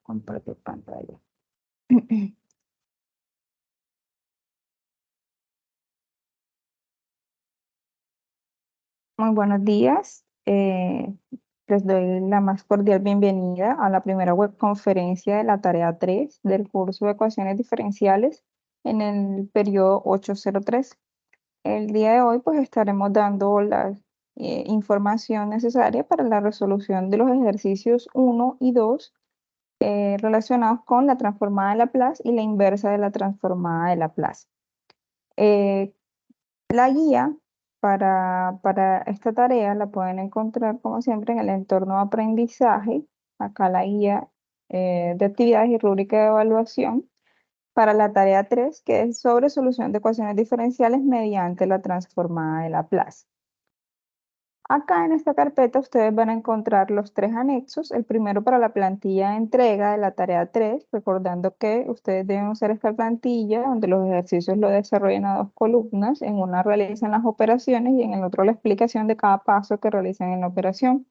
compartir pantalla. Muy buenos días. Les doy la más cordial bienvenida a la primera webconferencia de la tarea 3 del curso de ecuaciones diferenciales en el periodo 803. El día de hoy pues estaremos dando la información necesaria para la resolución de los ejercicios 1 y 2 relacionados con la transformada de Laplace y la inversa de la transformada de Laplace. La guía para esta tarea la pueden encontrar, como siempre, en el entorno de aprendizaje. Acá la guía de actividades y rúbrica de evaluación para la tarea 3, que es sobre solución de ecuaciones diferenciales mediante la transformada de Laplace. Acá en esta carpeta ustedes van a encontrar los 3 anexos. El primero para la plantilla de entrega de la tarea 3, recordando que ustedes deben usar esta plantilla donde los ejercicios lo desarrollan a 2 columnas. En una realizan las operaciones y en el otro la explicación de cada paso que realizan en la operación.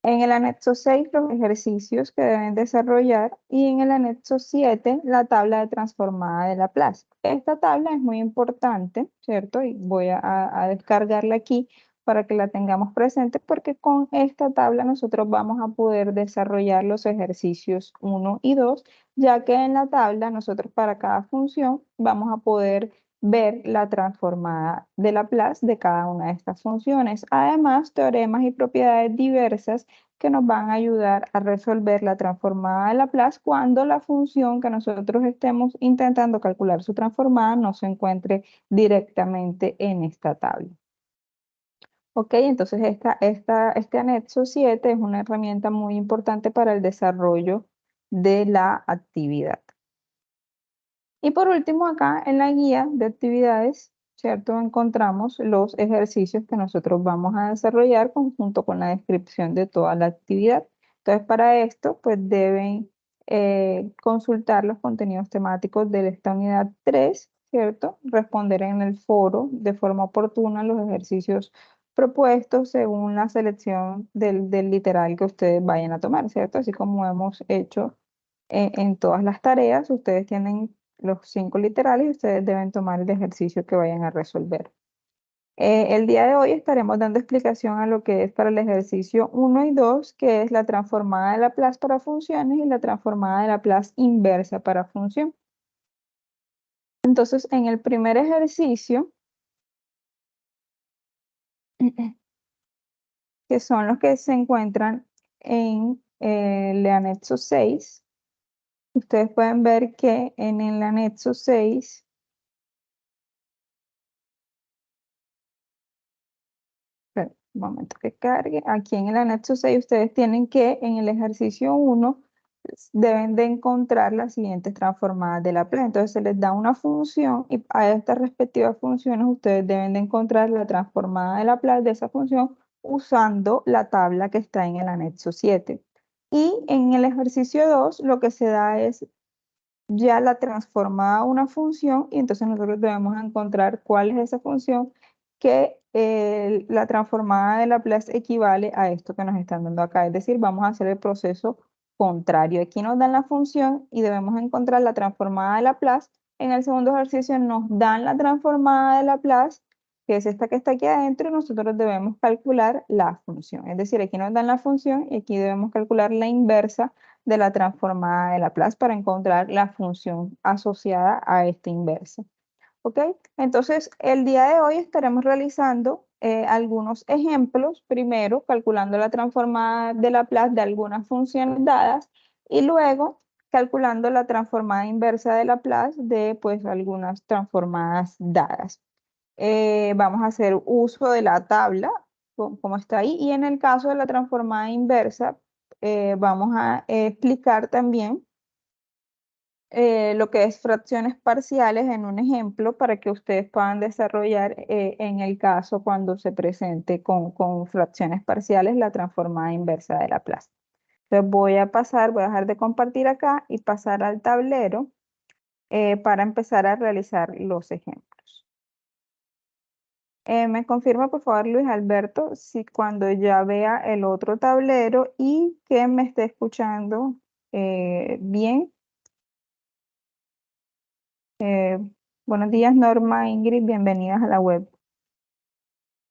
En el anexo 6 los ejercicios que deben desarrollar y en el anexo 7 la tabla de transformada de Laplace. Esta tabla es muy importante, ¿cierto? Y voy a descargarla aquí para que la tengamos presente porque con esta tabla nosotros vamos a poder desarrollar los ejercicios 1 y 2, ya que en la tabla nosotros para cada función vamos a poder ver la transformada de Laplace de cada una de estas funciones. Además, teoremas y propiedades diversas que nos van a ayudar a resolver la transformada de Laplace cuando la función que nosotros estemos intentando calcular su transformada no se encuentre directamente en esta tabla. Ok, entonces este anexo 7 es una herramienta muy importante para el desarrollo de la actividad. Y por último, acá en la guía de actividades, ¿cierto? Encontramos los ejercicios que nosotros vamos a desarrollar junto con la descripción de toda la actividad. Entonces, para esto, pues deben consultar los contenidos temáticos de esta unidad 3, ¿cierto? Responder en el foro de forma oportuna los ejercicios propuestos según la selección del literal que ustedes vayan a tomar, ¿cierto? Así como hemos hecho en todas las tareas, ustedes tienen los 5 literales y ustedes deben tomar el ejercicio que vayan a resolver. El día de hoy estaremos dando explicación a lo que es para el ejercicio 1 y 2, que es la transformada de Laplace para funciones y la transformada de Laplace inversa para función. Entonces, en el primer ejercicio, que son los que se encuentran en el anexo 6, ustedes pueden ver que en el anexo 6 un momento que cargue. Aquí en el anexo 6 ustedes tienen que en el ejercicio 1 deben de encontrar las siguientes transformadas de Laplace. Entonces se les da una función y a estas respectivas funciones ustedes deben de encontrar la transformada de Laplace de esa función usando la tabla que está en el anexo 7. Y en el ejercicio 2 lo que se da es ya la transformada a una función y entonces nosotros debemos encontrar cuál es esa función que la transformada de Laplace equivale a esto que nos están dando acá. Es decir, vamos a hacer el proceso contrario. Aquí nos dan la función y debemos encontrar la transformada de Laplace. En el segundo ejercicio nos dan la transformada de Laplace, que es esta que está aquí adentro, y nosotros debemos calcular la función. Es decir, aquí nos dan la función y aquí debemos calcular la inversa de la transformada de Laplace para encontrar la función asociada a esta inversa. ¿Ok? Entonces, el día de hoy estaremos realizando algunos ejemplos, primero calculando la transformada de Laplace de algunas funciones dadas y luego calculando la transformada inversa de Laplace de pues algunas transformadas dadas. Vamos a hacer uso de la tabla como está ahí y en el caso de la transformada inversa vamos a explicar también lo que es fracciones parciales en un ejemplo para que ustedes puedan desarrollar en el caso cuando se presente con fracciones parciales la transformada inversa de Laplace. Entonces voy a dejar de compartir acá y pasar al tablero para empezar a realizar los ejemplos. Me confirma por favor Luis Alberto si cuando ya vea el otro tablero y que me esté escuchando Bien. Eh, Buenos días, Norma, Ingrid, bienvenidas a la web.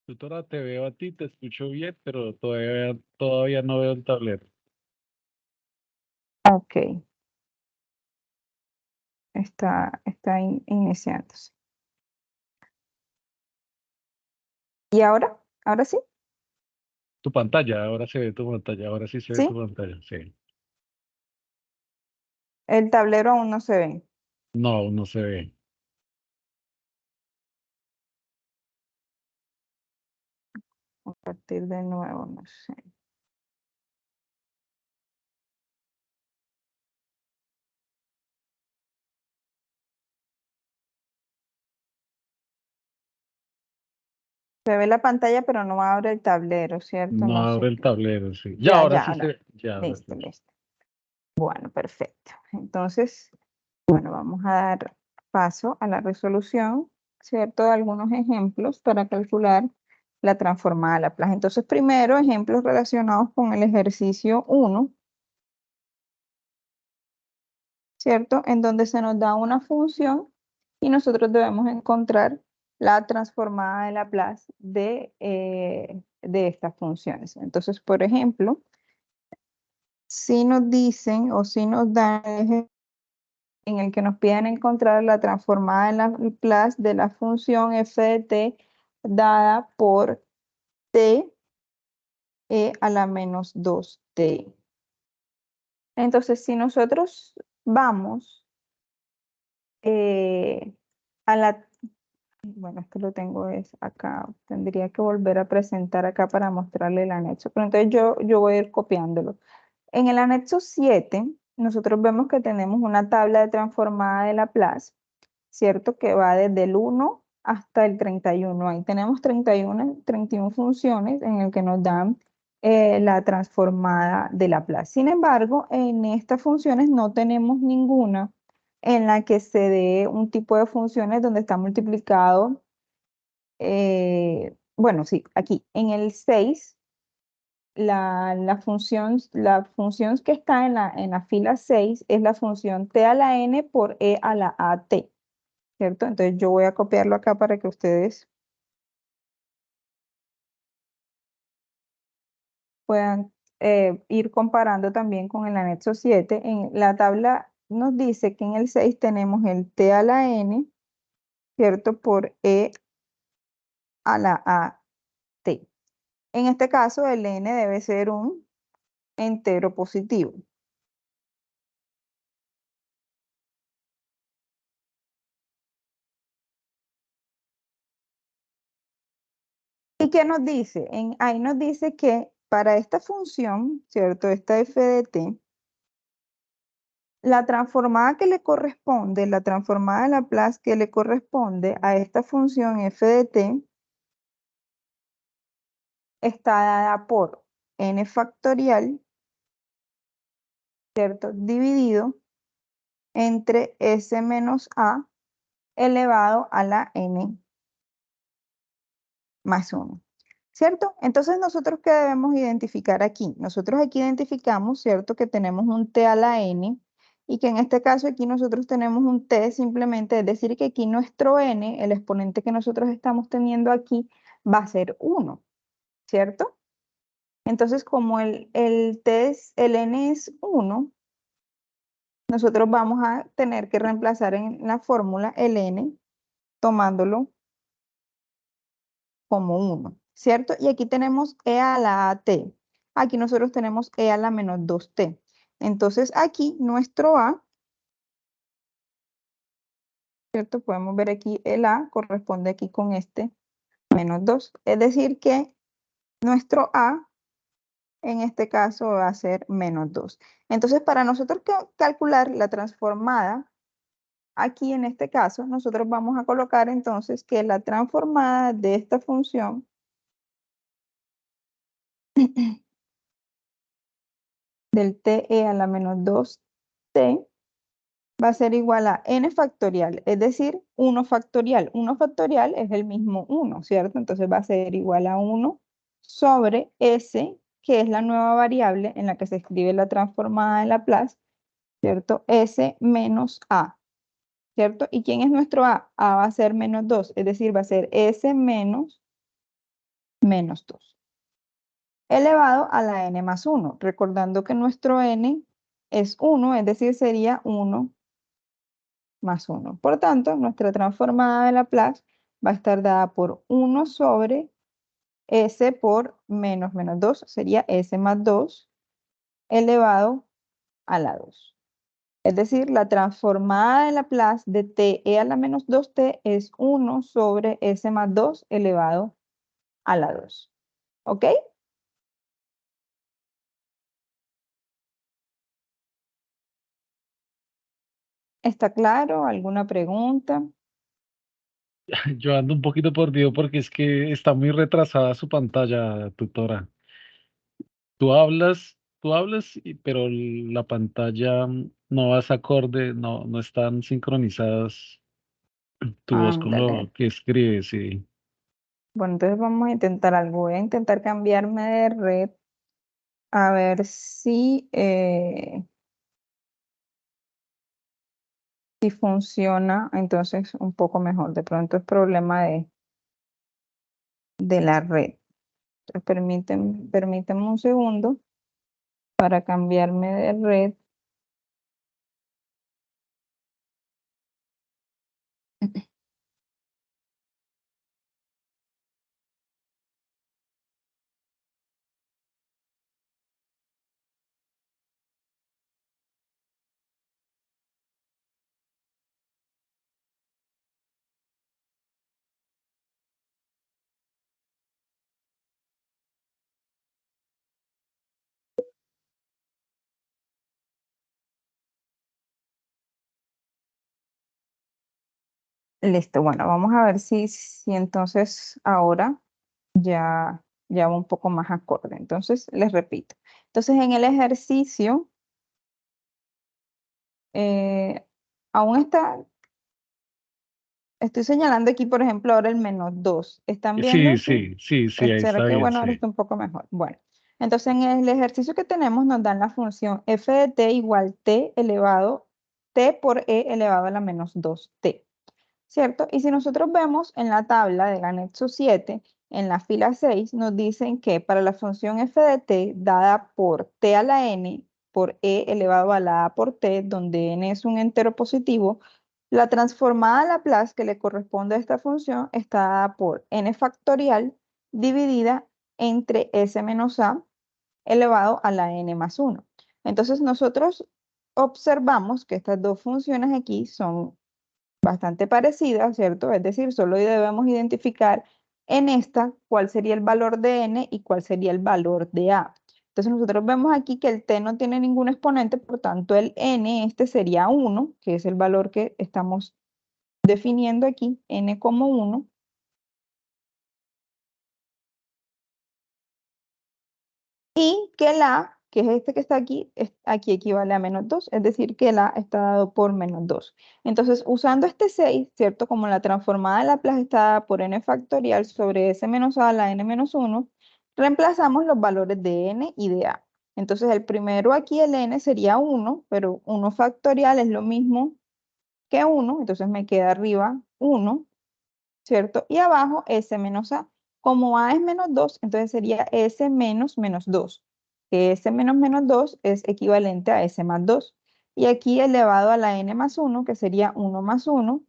Tutora, te veo a ti, te escucho bien, pero todavía no veo el tablero. Ok, está iniciándose. ¿Y ahora? ¿Ahora sí? Tu pantalla, ahora se ve tu pantalla, ahora sí se ve tu ¿Sí? pantalla, sí. El tablero aún no se ve. No, aún no se ve. Compartir de nuevo, no sé. Se ve la pantalla, pero no abre el tablero, ¿cierto? No No sé. abre el tablero, sí. Ya, Ya, ahora ya, sí se ahora. ve. Ya, ahora Listo, sí. listo. Bueno, perfecto. Entonces, bueno, vamos a dar paso a la resolución, ¿cierto? De algunos ejemplos para calcular la transformada de Laplace. Entonces, primero, ejemplos relacionados con el ejercicio 1, ¿cierto? En donde se nos da una función y nosotros debemos encontrar la transformada de Laplace de estas funciones. Entonces, por ejemplo, si nos dicen o si nos dan en el que nos piden encontrar la transformada en Laplace de la función f de t dada por t a la menos 2t. Entonces, si nosotros vamos a la... Bueno, esto lo tengo es acá. Tendría que volver a presentar acá para mostrarle el anexo. Pero entonces yo voy a ir copiándolo. En el anexo 7, nosotros vemos que tenemos una tabla de transformada de Laplace, ¿cierto? Que va desde el 1 hasta el 31. Ahí tenemos 31 funciones en el que nos dan la transformada de Laplace. Sin embargo, en estas funciones no tenemos ninguna en la que se dé un tipo de funciones donde está multiplicado. Bueno, sí, aquí en el 6 la función que está en la fila 6 es la función t a la n por e a la at, ¿cierto? Entonces yo voy a copiarlo acá para que ustedes puedan ir comparando también con el anexo 7. En la tabla nos dice que en el 6 tenemos el t a la n, ¿cierto? Por e a la at. En este caso, el n debe ser un entero positivo. ¿Y qué nos dice? Ahí nos dice que para esta función, ¿cierto? Esta f de t, la transformada que le corresponde, la transformada de Laplace que le corresponde a esta función f de t, está dada por n factorial, ¿cierto? Dividido entre s menos a elevado a la n más 1. ¿Cierto? Entonces, ¿nosotros qué debemos identificar aquí? Nosotros aquí identificamos, ¿cierto? Que tenemos un t a la n y que en este caso aquí nosotros tenemos un t simplemente, es decir, que aquí nuestro n, el exponente que nosotros estamos teniendo aquí, va a ser 1, ¿cierto? Entonces, como el n es 1, nosotros vamos a tener que reemplazar en la fórmula el n tomándolo como 1, ¿cierto? Y aquí tenemos e a la t. Aquí nosotros tenemos e a la menos 2t. Entonces aquí nuestro a, ¿cierto? Podemos ver aquí el a corresponde aquí con este menos 2. Es decir que nuestro a en este caso va a ser menos 2. Entonces para nosotros calcular la transformada, aquí en este caso nosotros vamos a colocar entonces que la transformada de esta función del t e a la menos 2t va a ser igual a n factorial, es decir, 1 factorial. 1 factorial es el mismo 1, ¿cierto? Entonces va a ser igual a 1 sobre s, que es la nueva variable en la que se escribe la transformada de Laplace, ¿cierto? S menos A, ¿cierto? ¿Y quién es nuestro A? A va a ser menos 2, es decir, va a ser S menos 2, elevado a la n más 1, recordando que nuestro n es 1, es decir, sería 1 más 1. Por tanto, nuestra transformada de Laplace va a estar dada por 1 sobre S por menos 2, sería S más 2 elevado a la 2. Es decir, la transformada de Laplace de t e a la menos 2t es 1 sobre S más 2 elevado a la 2. ¿Ok? ¿Está claro? ¿Alguna pregunta? Yo ando un poquito perdido porque es que está muy retrasada su pantalla, tutora. Tú hablas, pero la pantalla no vas acorde, no están sincronizadas tu voz con Ándale. lo que escribes. Y Bueno, entonces vamos a intentar algo. Voy a intentar cambiarme de red a ver si funciona entonces un poco mejor. De pronto es problema de la red. Entonces permítanme un segundo para cambiarme de red. Listo, bueno, vamos a ver si entonces ahora ya va un poco más acorde. Entonces, les repito. Entonces, en el ejercicio, eh, aún estoy señalando aquí, por ejemplo, ahora el menos 2. ¿Están sí, viendo? Sí. sí, sí, sí, ahí ¿Será está que, bien, bueno, ahora sí. está un poco mejor? Bueno, entonces en el ejercicio que tenemos nos dan la función f de t igual t por e elevado a la menos 2t. ¿Cierto? Y si nosotros vemos en la tabla del anexo 7, en la fila 6, nos dicen que para la función f de t dada por t a la n por e elevado a la a por t, donde n es un entero positivo, la transformada Laplace que le corresponde a esta función está dada por n factorial dividida entre s menos a elevado a la n más 1. Entonces nosotros observamos que estas dos funciones aquí son bastante parecidas, ¿cierto? Es decir, solo debemos identificar en esta cuál sería el valor de n y cuál sería el valor de a. Entonces nosotros vemos aquí que el t no tiene ningún exponente, por tanto el n este sería 1, que es el valor que estamos definiendo aquí, n como 1. Y que el A, que es este que está aquí, aquí equivale a menos 2, es decir, que el A está dado por menos 2. Entonces, usando este 6, ¿cierto? Como la transformada de Laplace está dada por n factorial sobre s menos a la n menos 1, reemplazamos los valores de n y de a. Entonces, el primero aquí, el n, sería 1, pero 1 factorial es lo mismo que 1, entonces me queda arriba 1. ¿Cierto? Y abajo S menos A. Como A es menos 2, entonces sería S menos menos 2, que S menos menos 2 es equivalente a S más 2. Y aquí elevado a la n más 1, que sería 1 más 1,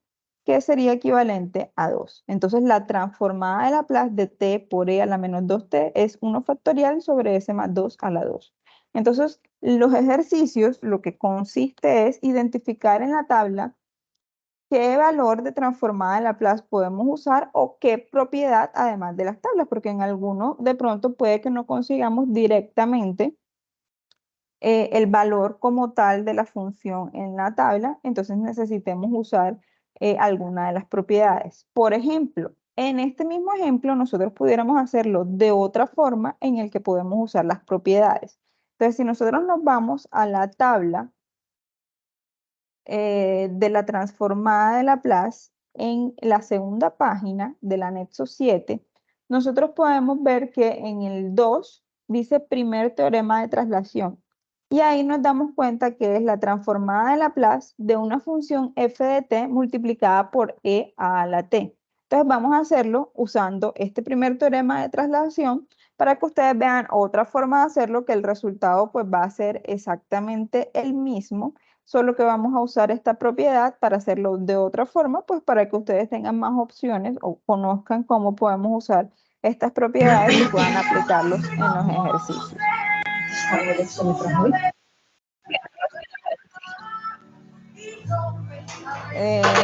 que sería equivalente a 2. Entonces la transformada de Laplace de t por e a la menos 2t es 1 factorial sobre s más 2 a la 2. Entonces los ejercicios lo que consiste es identificar en la tabla qué valor de transformada de Laplace podemos usar o qué propiedad además de las tablas, porque en alguno de pronto puede que no consigamos directamente el valor como tal de la función en la tabla, entonces necesitemos usar alguna de las propiedades. Por ejemplo, en este mismo ejemplo nosotros pudiéramos hacerlo de otra forma en el que podemos usar las propiedades. Entonces, si nosotros nos vamos a la tabla de la transformada de Laplace en la segunda página del anexo 7, nosotros podemos ver que en el 2 dice primer teorema de traslación. Y ahí nos damos cuenta que es la transformada de Laplace de una función f de t multiplicada por e a la t. Entonces vamos a hacerlo usando este primer teorema de traslación para que ustedes vean otra forma de hacerlo, que el resultado pues va a ser exactamente el mismo, solo que vamos a usar esta propiedad para hacerlo de otra forma, pues para que ustedes tengan más opciones o conozcan cómo podemos usar estas propiedades y puedan aplicarlos en los ejercicios.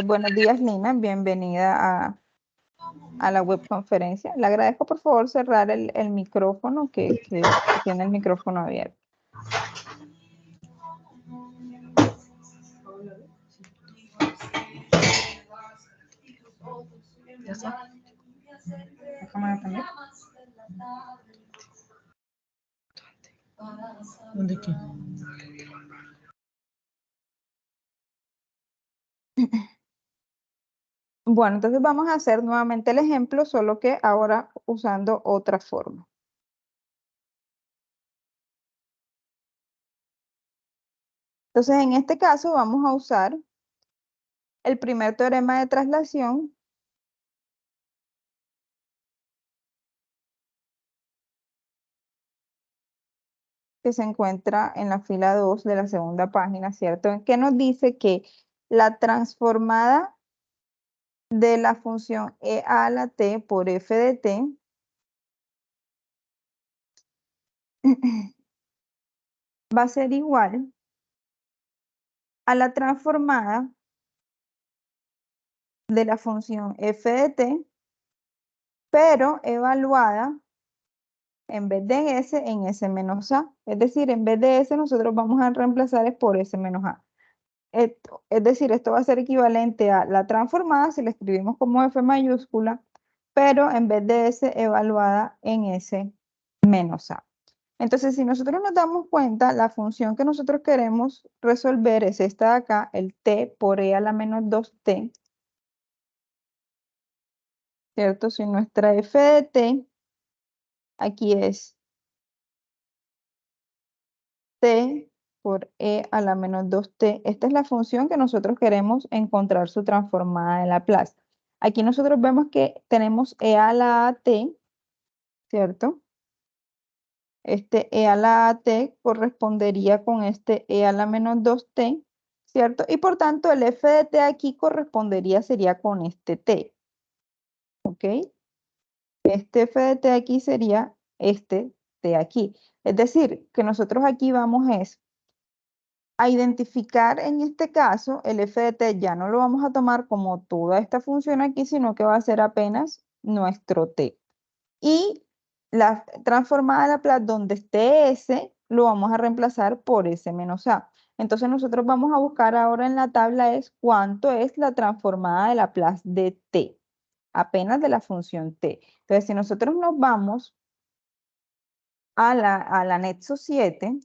Buenos días, Lina. Bienvenida a la webconferencia. Le agradezco, por favor, cerrar el micrófono, que tiene el micrófono abierto. ¿Ya está? ¿La cámara también? ¿Dónde qué? Bueno, entonces vamos a hacer nuevamente el ejemplo, solo que ahora usando otra forma. Entonces, en este caso vamos a usar el primer teorema de traslación, que se encuentra en la fila 2 de la segunda página, ¿cierto? Que nos dice que la transformada de la función e a la t por f de t va a ser igual a la transformada de la función f de t, pero evaluada en vez de s en s menos a. Es decir, en vez de s nosotros vamos a reemplazar es por s menos a. Es decir, esto va a ser equivalente a la transformada si la escribimos como f mayúscula, pero en vez de s evaluada en s menos a. Entonces, si nosotros nos damos cuenta, la función que nosotros queremos resolver es esta de acá, el t por e a la menos 2t, ¿cierto? Si nuestra f de t aquí es t por e a la menos 2t, esta es la función que nosotros queremos encontrar su transformada de Laplace. Aquí nosotros vemos que tenemos e a la t, ¿cierto? Este e a la t correspondería con este e a la menos 2t, ¿cierto? Y por tanto el f de t aquí sería con este t, ¿ok? Este f de t aquí sería este t aquí. Es decir, que nosotros aquí vamos a identificar en este caso el f de t, ya no lo vamos a tomar como toda esta función aquí, sino que va a ser apenas nuestro t. Y la transformada de Laplace, donde esté s, lo vamos a reemplazar por s menos a. Entonces nosotros vamos a buscar ahora en la tabla es cuánto es la transformada de Laplace de t, apenas de la función t. Entonces si nosotros nos vamos al anexo 7,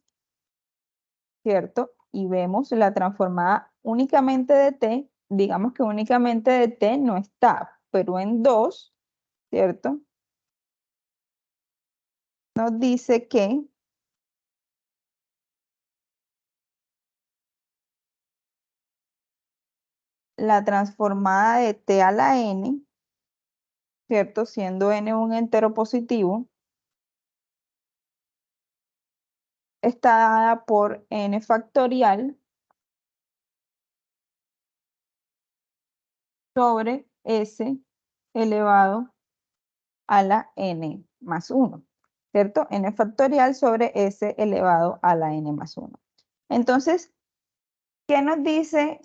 ¿cierto? Y vemos la transformada únicamente de t, digamos que únicamente de t no está, pero en 2, ¿cierto? Nos dice que la transformada de t a la n, ¿cierto? Siendo n un entero positivo, está dada por n factorial sobre s elevado a la n más 1, ¿cierto? N factorial sobre s elevado a la n más 1. Entonces, ¿qué nos dice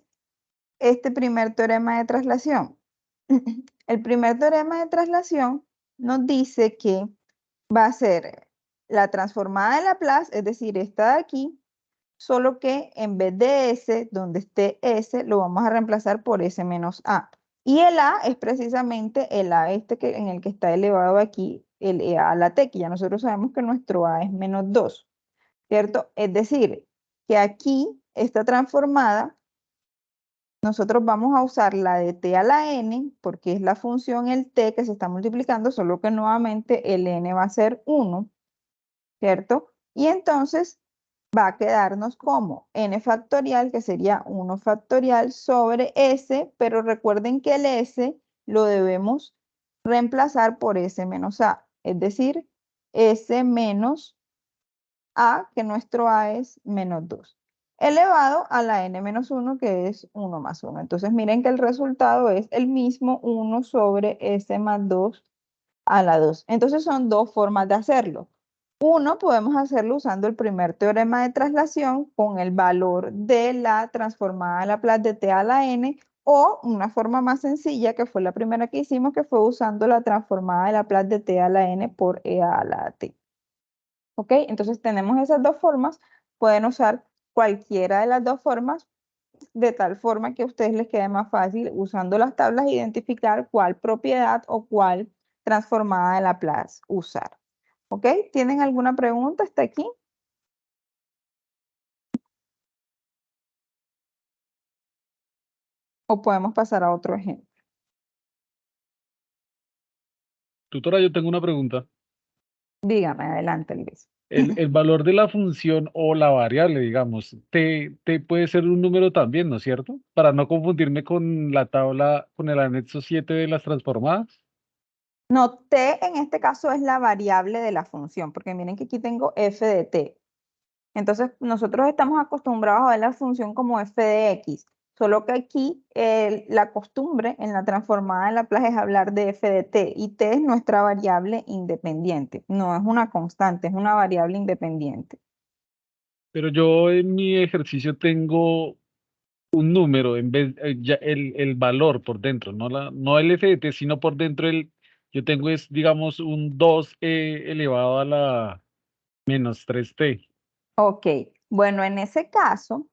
este primer teorema de traslación? El primer teorema de traslación nos dice que va a ser la transformada de Laplace, es decir, esta de aquí, solo que en vez de s, donde esté s, lo vamos a reemplazar por s menos a. Y el a es precisamente el a en el que está elevado aquí, el e a la t, que ya nosotros sabemos que nuestro a es menos 2, ¿cierto? Es decir, que aquí, esta transformada, nosotros vamos a usar la de t a la n, porque es la función el t que se está multiplicando, solo que nuevamente el n va a ser 1, ¿cierto? Y entonces va a quedarnos como n factorial, que sería 1 factorial sobre s, pero recuerden que el s lo debemos reemplazar por s menos a, es decir, s menos a, que nuestro a es menos 2, elevado a la n menos 1, que es 1 más 1. Entonces miren que el resultado es el mismo, 1 sobre s más 2 a la 2. Entonces son dos formas de hacerlo. Uno, podemos hacerlo usando el primer teorema de traslación con el valor de la transformada de Laplace de t a la n, o una forma más sencilla, que fue la primera que hicimos, que fue usando la transformada de Laplace de t a la n por e a la t. ¿Ok? Entonces tenemos esas dos formas. Pueden usar cualquiera de las dos formas de tal forma que a ustedes les quede más fácil, usando las tablas, identificar cuál propiedad o cuál transformada de Laplace usar. ¿Ok? ¿Tienen alguna pregunta hasta aquí? ¿O podemos pasar a otro ejemplo? Tutora, yo tengo una pregunta. Dígame, adelante, Luis. El valor de la función o la variable, digamos, te puede ser un número también, ¿no es cierto? Para no confundirme con la tabla, con el anexo 7 de las transformadas. No, t en este caso es la variable de la función, porque miren que aquí tengo f de t. Entonces, nosotros estamos acostumbrados a ver la función como f de x, solo que aquí la costumbre en la transformada de Laplace es hablar de f de t, y t es nuestra variable independiente, no es una constante, es una variable independiente. Pero yo en mi ejercicio tengo un número en vez, el valor por dentro, no el f de t, sino por dentro yo tengo es, digamos, un 2e elevado a la menos 3t. Ok, bueno, en ese caso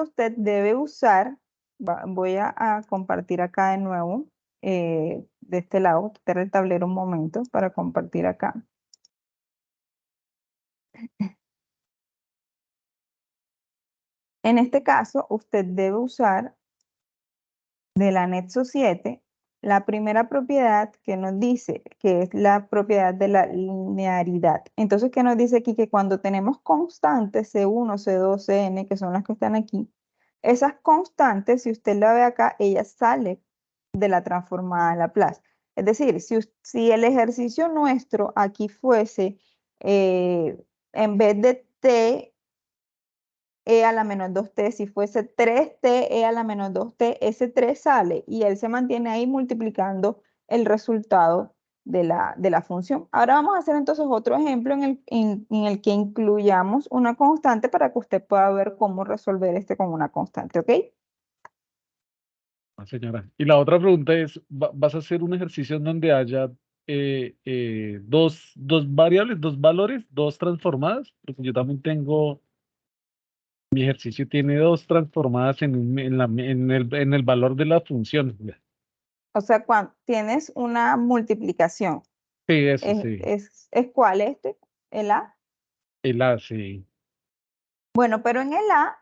usted debe usar, voy a compartir acá de nuevo, de este lado, quitar el tablero un momento para compartir acá. En este caso, usted debe usar del anexo 7 la primera propiedad que nos dice que es la propiedad de la linearidad. Entonces, ¿qué nos dice aquí? Que cuando tenemos constantes C1, C2, Cn, que son las que están aquí, esas constantes, si usted la ve acá, ella sale de la transformada de Laplace. Es decir, si el ejercicio nuestro aquí fuese, en vez de t e a la menos 2t, si fuese 3t e a la menos 2t, ese 3 sale y él se mantiene ahí multiplicando el resultado de la función. Ahora vamos a hacer entonces otro ejemplo en el que incluyamos una constante para que usted pueda ver cómo resolver este con una constante, ¿ok? Ah, señora. Y la otra pregunta es, ¿vas a hacer un ejercicio en donde haya dos variables, dos valores, dos transformadas? Porque yo también tengo, mi ejercicio tiene dos transformadas en el valor de la función. O sea, cuando tienes una multiplicación, Sí, eso sí, ¿es cuál este? ¿El A? el A, sí. Bueno, pero en el A,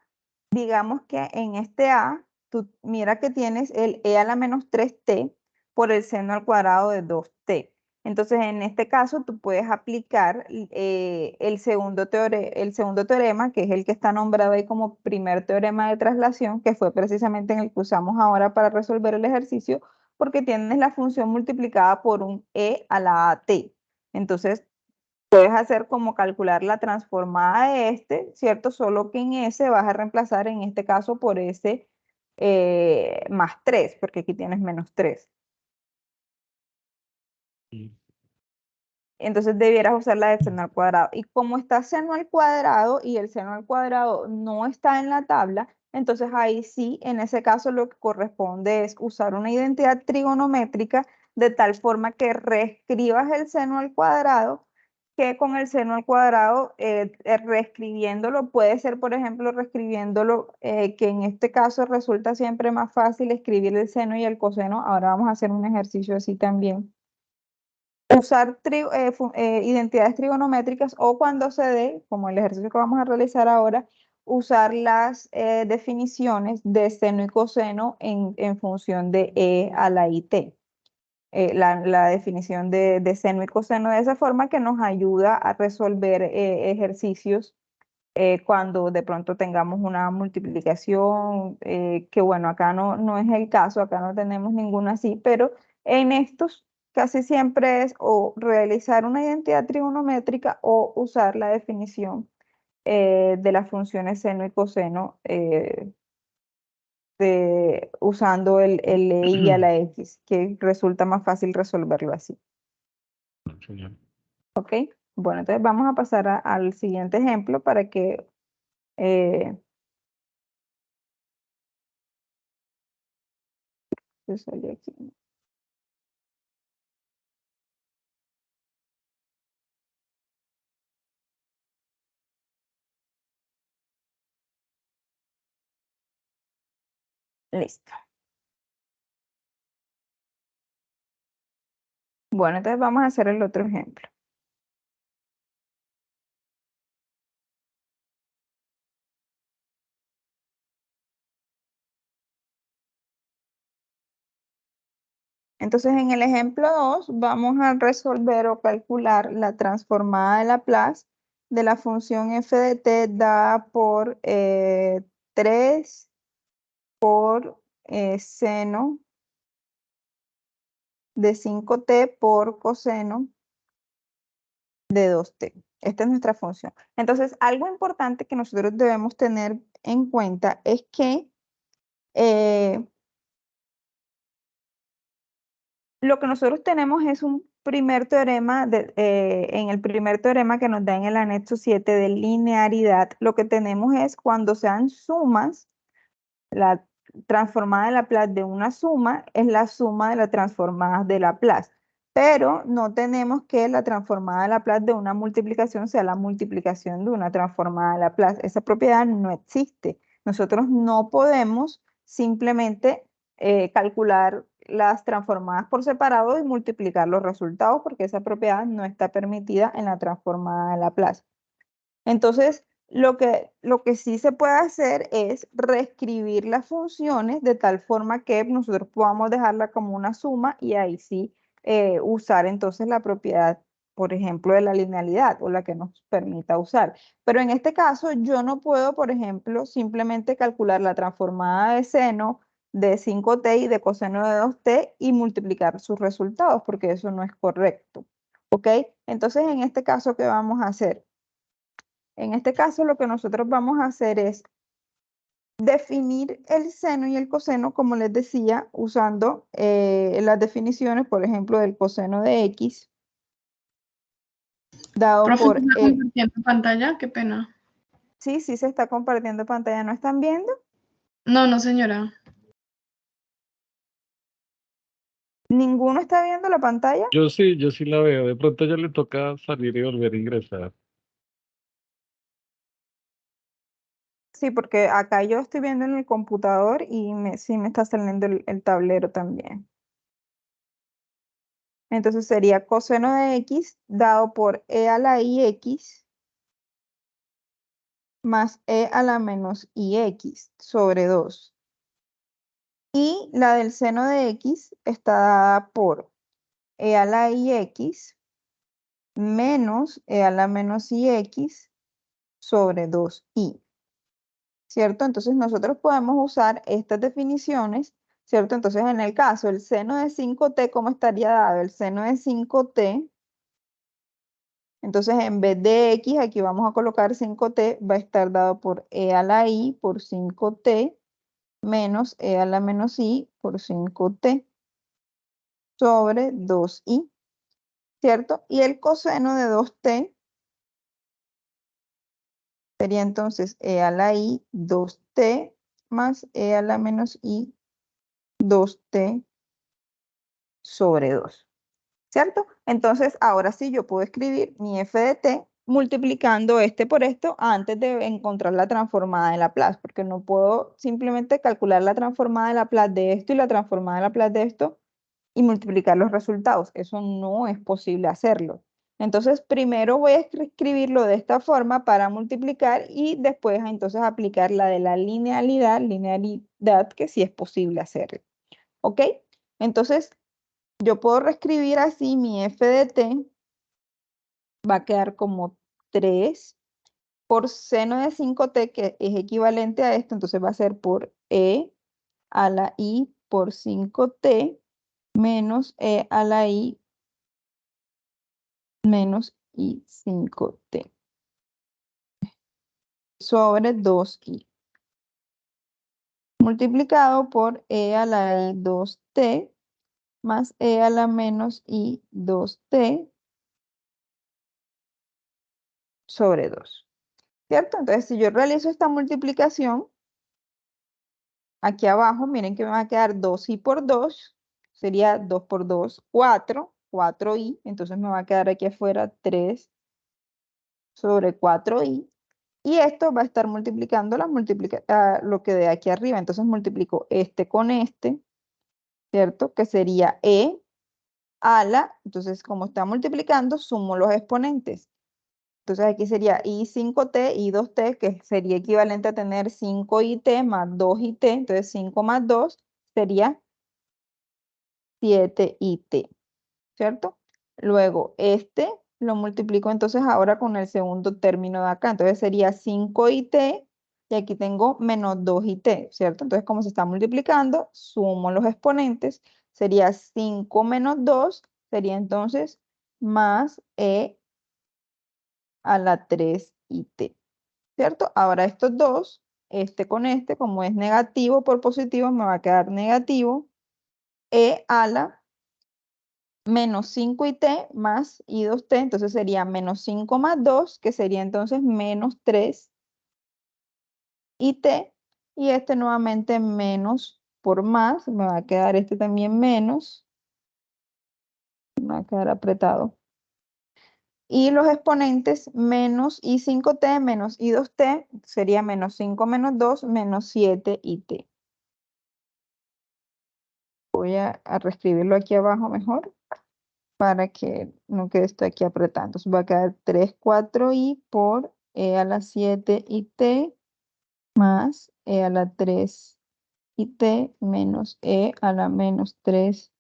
digamos que en este A, tú mira que tienes el e a la menos 3t por el seno al cuadrado de 2t. Entonces, en este caso, tú puedes aplicar el segundo teorema, que es el que está nombrado ahí como primer teorema de traslación, que fue precisamente en el que usamos ahora para resolver el ejercicio, porque tienes la función multiplicada por un e a la at. Entonces, puedes hacer como calcular la transformada de este, ¿cierto? Solo que en ese vas a reemplazar en este caso por ese más 3, porque aquí tienes menos 3. Sí. Entonces debieras usar la de seno al cuadrado. Y como está seno al cuadrado y el seno al cuadrado no está en la tabla, entonces ahí sí, en ese caso lo que corresponde es usar una identidad trigonométrica de tal forma que reescribas el seno al cuadrado, que con el seno al cuadrado, reescribiéndolo, puede ser, por ejemplo, reescribiéndolo, que en este caso resulta siempre más fácil escribir el seno y el coseno. Ahora vamos a hacer un ejercicio así también. Usar identidades trigonométricas, o cuando se dé, como el ejercicio que vamos a realizar ahora, usar las definiciones de seno y coseno en función de e a la it. La definición de seno y coseno de esa forma que nos ayuda a resolver ejercicios cuando de pronto tengamos una multiplicación, que bueno, acá no es el caso, acá no tenemos ninguna así, pero en estos casi siempre es o realizar una identidad trigonométrica o usar la definición de las funciones seno y coseno usando el e y a la x, que resulta más fácil resolverlo así. Señor. ¿Ok? Bueno, entonces vamos a pasar al siguiente ejemplo para que yo salí aquí. Listo. Bueno, entonces vamos a hacer el otro ejemplo. Entonces, en el ejemplo 2 vamos a resolver o calcular la transformada de Laplace de la función f de t dada por 3 por seno de 5t por coseno de 2t. Esta es nuestra función. Entonces, algo importante que nosotros debemos tener en cuenta es que lo que nosotros tenemos es un primer teorema, en el primer teorema que nos da en el anexo 7 de linearidad, lo que tenemos es cuando sean sumas, la transformada de Laplace de una suma es la suma de las transformadas de Laplace, pero no tenemos que la transformada de Laplace de una multiplicación sea la multiplicación de una transformada de Laplace. Esa propiedad no existe. Nosotros no podemos simplemente calcular las transformadas por separado y multiplicar los resultados porque esa propiedad no está permitida en la transformada de Laplace. Entonces, lo que sí se puede hacer es reescribir las funciones de tal forma que nosotros podamos dejarla como una suma y ahí sí usar entonces la propiedad, por ejemplo, de la linealidad o la que nos permita usar. Pero en este caso yo no puedo, por ejemplo, simplemente calcular la transformada de seno de 5t y de coseno de 2t y multiplicar sus resultados porque eso no es correcto. ¿Ok? Entonces, en este caso, ¿qué vamos a hacer? En este caso, lo que nosotros vamos a hacer es definir el seno y el coseno, como les decía, usando las definiciones, por ejemplo, del coseno de x, dado Profe, por... ¿está compartiendo pantalla? Qué pena. Sí, sí se está compartiendo pantalla, ¿no están viendo? No, no, señora. ¿Ninguno está viendo la pantalla? Yo sí la veo. De pronto ya le toca salir y volver a ingresar. Sí, porque acá yo estoy viendo en el computador y sí me está saliendo el tablero también. Entonces sería coseno de x dado por e a la ix más e a la menos ix sobre 2. Y la del seno de x está dada por e a la ix menos e a la menos ix sobre 2i. ¿Cierto? Entonces nosotros podemos usar estas definiciones, ¿cierto? Entonces en el caso, el seno de 5t, ¿cómo estaría dado? El seno de 5t, entonces en vez de x, aquí vamos a colocar 5t, va a estar dado por e a la i por 5t menos e a la menos i por 5t sobre 2i, ¿cierto? Y el coseno de 2t sería entonces e a la i 2t más e a la menos i 2t sobre 2, ¿cierto? Entonces, ahora sí yo puedo escribir mi f de t multiplicando este por esto antes de encontrar la transformada de Laplace, porque no puedo simplemente calcular la transformada de Laplace de esto y la transformada de Laplace de esto y multiplicar los resultados. Eso no es posible hacerlo. Entonces, primero voy a escribirlo de esta forma para multiplicar y después entonces aplicar la de la linealidad que sí es posible hacerlo. ¿Ok? Entonces, yo puedo reescribir así mi f de t, va a quedar como 3 por seno de 5t, que es equivalente a esto, entonces va a ser por e a la i por 5t menos e a la i menos i 5t sobre 2i multiplicado por e a la i 2t más e a la menos i 2t sobre 2. ¿Cierto? Entonces, si yo realizo esta multiplicación, aquí abajo, miren que me va a quedar 2i por 2, sería 2 por 2, 4, 4i, entonces me va a quedar aquí afuera 3 sobre 4i, y esto va a estar multiplicando lo que de aquí arriba, entonces multiplico este con este, ¿cierto? Que sería e a la, entonces como está multiplicando, sumo los exponentes. Entonces aquí sería i5t, i2t, que sería equivalente a tener 5it más 2it, entonces 5 más 2 sería 7it, ¿cierto? Luego este lo multiplico entonces ahora con el segundo término de acá, entonces sería 5it y aquí tengo menos 2it, ¿cierto? Entonces como se está multiplicando, sumo los exponentes, sería 5 menos 2, sería entonces más e a la 3it, ¿cierto? Ahora estos dos, este con este, como es negativo por positivo, me va a quedar negativo e a la menos 5it más i2t, entonces sería menos 5 más 2, que sería entonces menos 3it, y este nuevamente menos por más, me va a quedar este también menos, me va a quedar apretado. Y los exponentes menos i5t menos i2t sería menos 5 menos 2 menos 7it. Voy a reescribirlo aquí abajo mejor para que no quede esto aquí apretado. Entonces va a quedar 3, 4i por e a la 7it más e a la 3it menos e a la menos 3it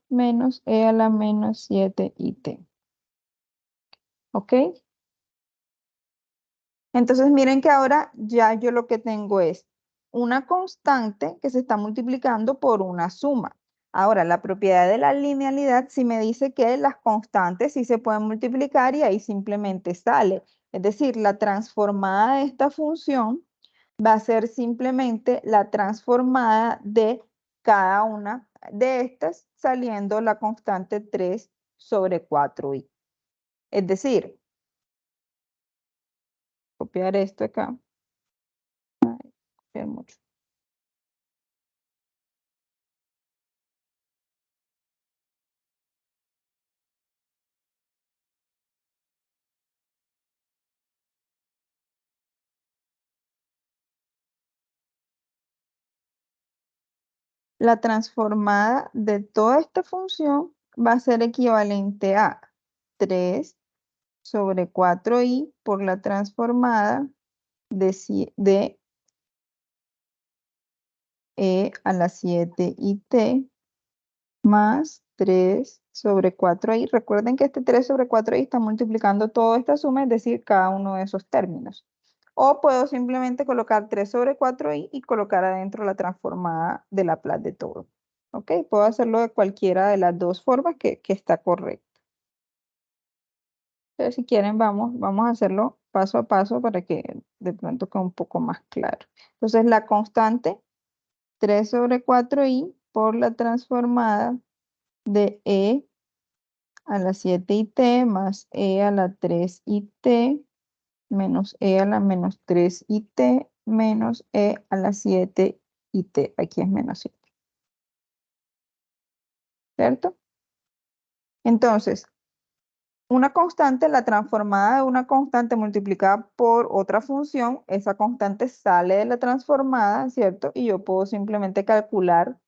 menos e a la menos 7it. ¿Ok? Entonces miren que ahora ya yo lo que tengo es una constante que se está multiplicando por una suma. Ahora, la propiedad de la linealidad sí me dice que las constantes sí se pueden multiplicar y ahí simplemente sale. Es decir, la transformada de esta función va a ser simplemente la transformada de cada una de estas, saliendo la constante 3 sobre 4i. Es decir, copiar esto acá. Copiar mucho. La transformada de toda esta función va a ser equivalente a 3 sobre 4i por la transformada de e a la 7it más 3 sobre 4i. Recuerden que este 3 sobre 4i está multiplicando toda esta suma, es decir, cada uno de esos términos. O puedo simplemente colocar 3 sobre 4i y colocar adentro la transformada de Laplace de todo. ¿Ok? Puedo hacerlo de cualquiera de las dos formas que está correcta. Entonces, si quieren, vamos a hacerlo paso a paso para que de pronto quede un poco más claro. Entonces, la constante 3 sobre 4i por la transformada de e a la 7it más e a la 3it menos e a la menos 3it menos e a la 7it. Aquí es menos 7. ¿Cierto? Entonces, una constante, la transformada de una constante multiplicada por otra función, esa constante sale de la transformada, ¿cierto? Y yo puedo simplemente calcular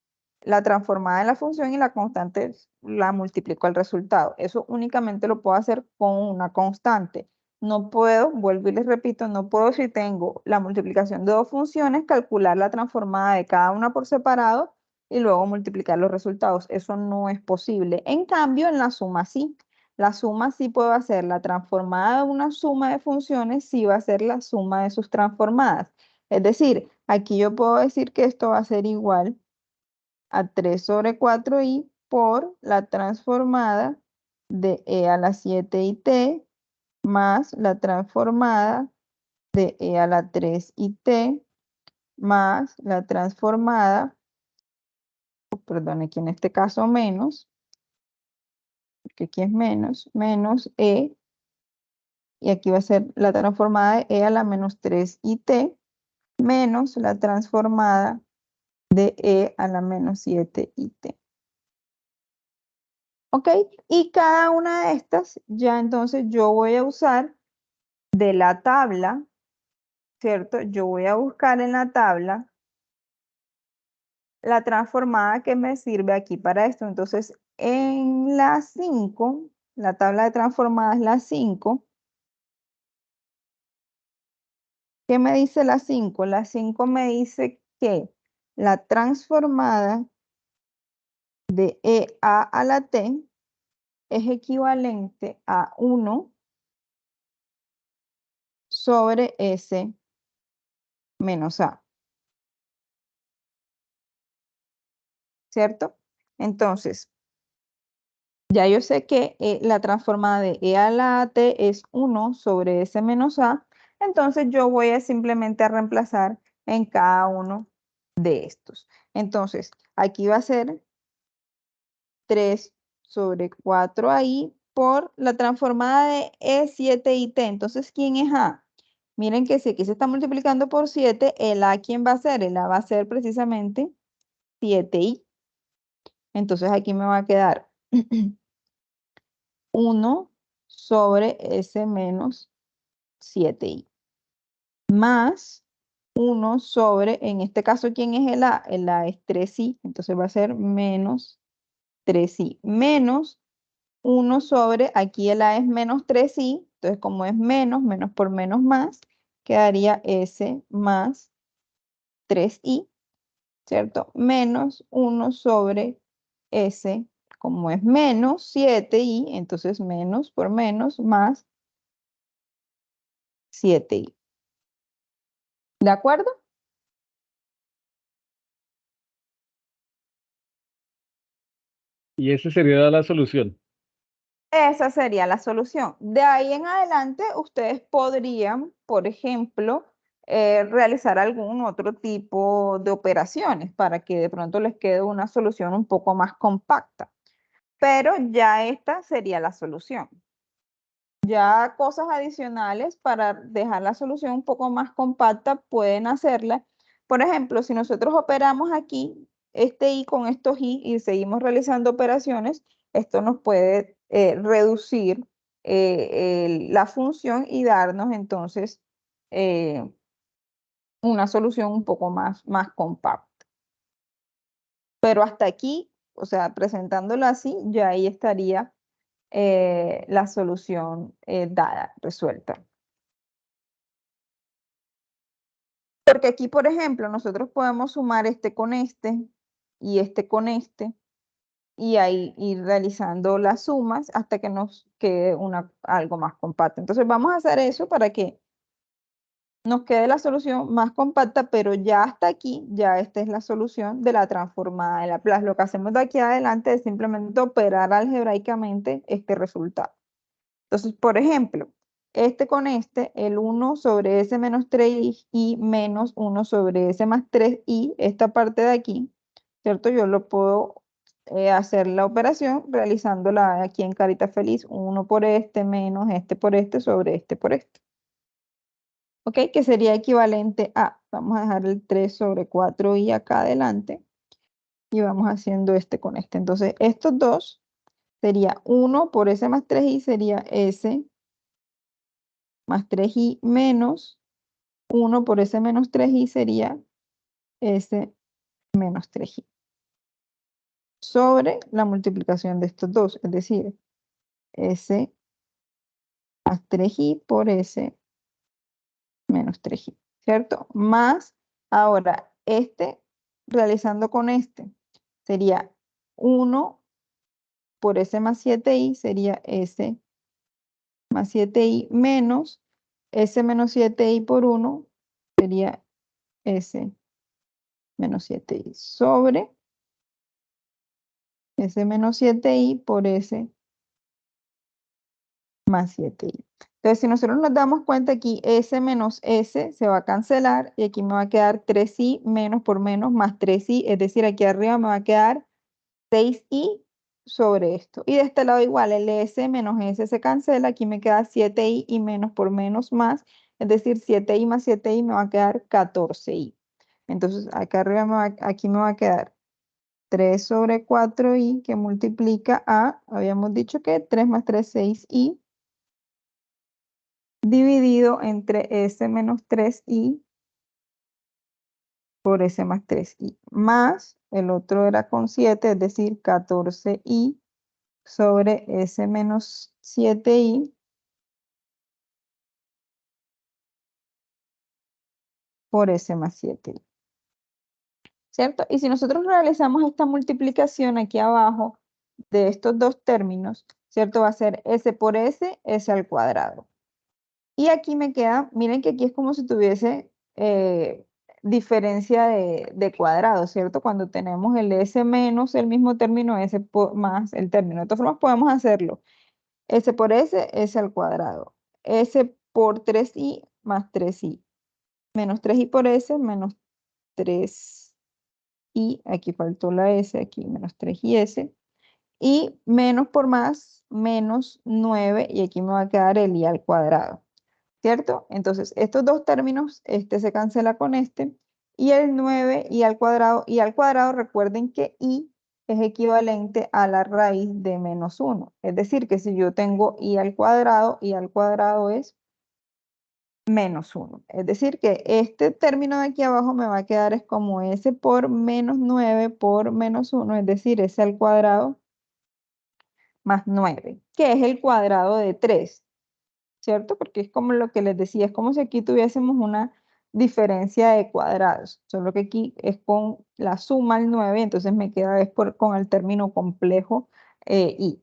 la transformada de la función y la constante la multiplico al resultado. Eso únicamente lo puedo hacer con una constante. No puedo, vuelvo y les repito, no puedo, si tengo la multiplicación de dos funciones, calcular la transformada de cada una por separado y luego multiplicar los resultados. Eso no es posible. En cambio, en la suma sí. La suma sí puedo hacer, la transformada de una suma de funciones sí va a ser la suma de sus transformadas. Es decir, aquí yo puedo decir que esto va a ser igual a 3 sobre 4i por la transformada de e a la 7it más la transformada de e a la 3it más la transformada, perdón, aquí en este caso menos, porque aquí es menos e, y aquí va a ser la transformada de e a la menos 3it menos la transformada de e a la menos 7it. ¿Ok? Y cada una de estas, ya entonces yo voy a usar de la tabla, ¿cierto? Yo voy a buscar en la tabla la transformada que me sirve aquí para esto. Entonces, en la 5, la tabla de transformadas es la 5. ¿Qué me dice la 5? La 5 me dice que la transformada de e a la t es equivalente a 1 sobre s menos a. ¿Cierto? Entonces, ya yo sé que la transformada de e a la t es 1 sobre s menos a, entonces yo voy a simplemente a reemplazar en cada uno de estos. Entonces, aquí va a ser 3 sobre 4i por la transformada de e7it. Entonces, ¿quién es a? Miren que si aquí se está multiplicando por 7, el a, ¿quién va a ser? El a va a ser precisamente 7i. Entonces, aquí me va a quedar 1 sobre s menos 7i más 1 sobre, en este caso, ¿quién es el a? El a es 3i, entonces va a ser menos 3i menos 1 sobre, aquí el a es menos 3i, entonces como es menos, menos por menos más, quedaría s más 3i, ¿cierto? Menos 1 sobre s, como es menos 7i, entonces menos por menos más 7i. ¿De acuerdo? Y esa sería la solución. Esa sería la solución. De ahí en adelante, ustedes podrían, por ejemplo, realizar algún otro tipo de operaciones para que de pronto les quede una solución un poco más compacta. Pero ya esta sería la solución. Ya cosas adicionales para dejar la solución un poco más compacta pueden hacerla. Por ejemplo, si nosotros operamos aquí este i con estos i y seguimos realizando operaciones, esto nos puede reducir la función y darnos entonces una solución un poco más compacta. Pero hasta aquí, o sea, presentándolo así, ya ahí estaría la solución dada, resuelta. Porque aquí, por ejemplo, nosotros podemos sumar este con este y este con este y ahí ir realizando las sumas hasta que nos quede algo más compacto. Entonces vamos a hacer eso para que nos quede la solución más compacta, pero ya hasta aquí, ya esta es la solución de la transformada de Laplace. Lo que hacemos de aquí adelante es simplemente operar algebraicamente este resultado. Entonces, por ejemplo, este con este, el 1 sobre s menos 3i menos 1 sobre s más 3i, esta parte de aquí, ¿cierto? Yo lo puedo hacer la operación realizándola aquí en carita feliz, 1 por este menos este por este sobre este por este. ¿Ok? Que sería equivalente a, vamos a dejar el 3 sobre 4i acá adelante y vamos haciendo este con este. Entonces, estos dos sería 1 por s más 3i sería s más 3i menos 1 por s menos 3i sería s menos 3i sobre la multiplicación de estos dos, es decir, s más 3i por s menos 3i, ¿cierto? Más, ahora, este realizando con este sería 1 por S más 7i sería S más 7i menos S menos 7i por 1 sería S menos 7i sobre S menos 7i por S más 7i. Entonces, si nosotros nos damos cuenta aquí, S menos S se va a cancelar y aquí me va a quedar 3i menos por menos más 3i, es decir, aquí arriba me va a quedar 6i sobre esto. Y de este lado igual, el S menos S se cancela, aquí me queda 7i y menos por menos más, es decir, 7i más 7i me va a quedar 14i. Entonces, acá arriba aquí me va a quedar 3 sobre 4i que multiplica a, habíamos dicho que 3 más 3, 6i, dividido entre S menos 3i por S más 3i, más el otro era con 7, es decir, 14i sobre S menos 7i por S más 7i, ¿cierto? Y si nosotros realizamos esta multiplicación aquí abajo de estos dos términos, ¿cierto? Va a ser S por S, S al cuadrado. Y aquí me queda, miren que aquí es como si tuviese diferencia de cuadrado, ¿cierto? Cuando tenemos el S menos el mismo término, S más el término. De todas formas podemos hacerlo. S por S, S al cuadrado. S por 3i más 3i. Menos 3i por S, menos 3i. Aquí faltó la S, aquí menos 3i S. Y menos por más, menos 9. Y aquí me va a quedar el i al cuadrado. ¿Cierto? Entonces, estos dos términos, este se cancela con este, y el 9 y al cuadrado, recuerden que i es equivalente a la raíz de menos 1. Es decir, que si yo tengo i al cuadrado es menos 1. Es decir, que este término de aquí abajo me va a quedar es como s por menos 9 por menos 1, es decir, s al cuadrado más 9, que es el cuadrado de 3. ¿Cierto? Porque es como lo que les decía, es como si aquí tuviésemos una diferencia de cuadrados, solo que aquí es con la suma al 9, entonces me queda con el término complejo i.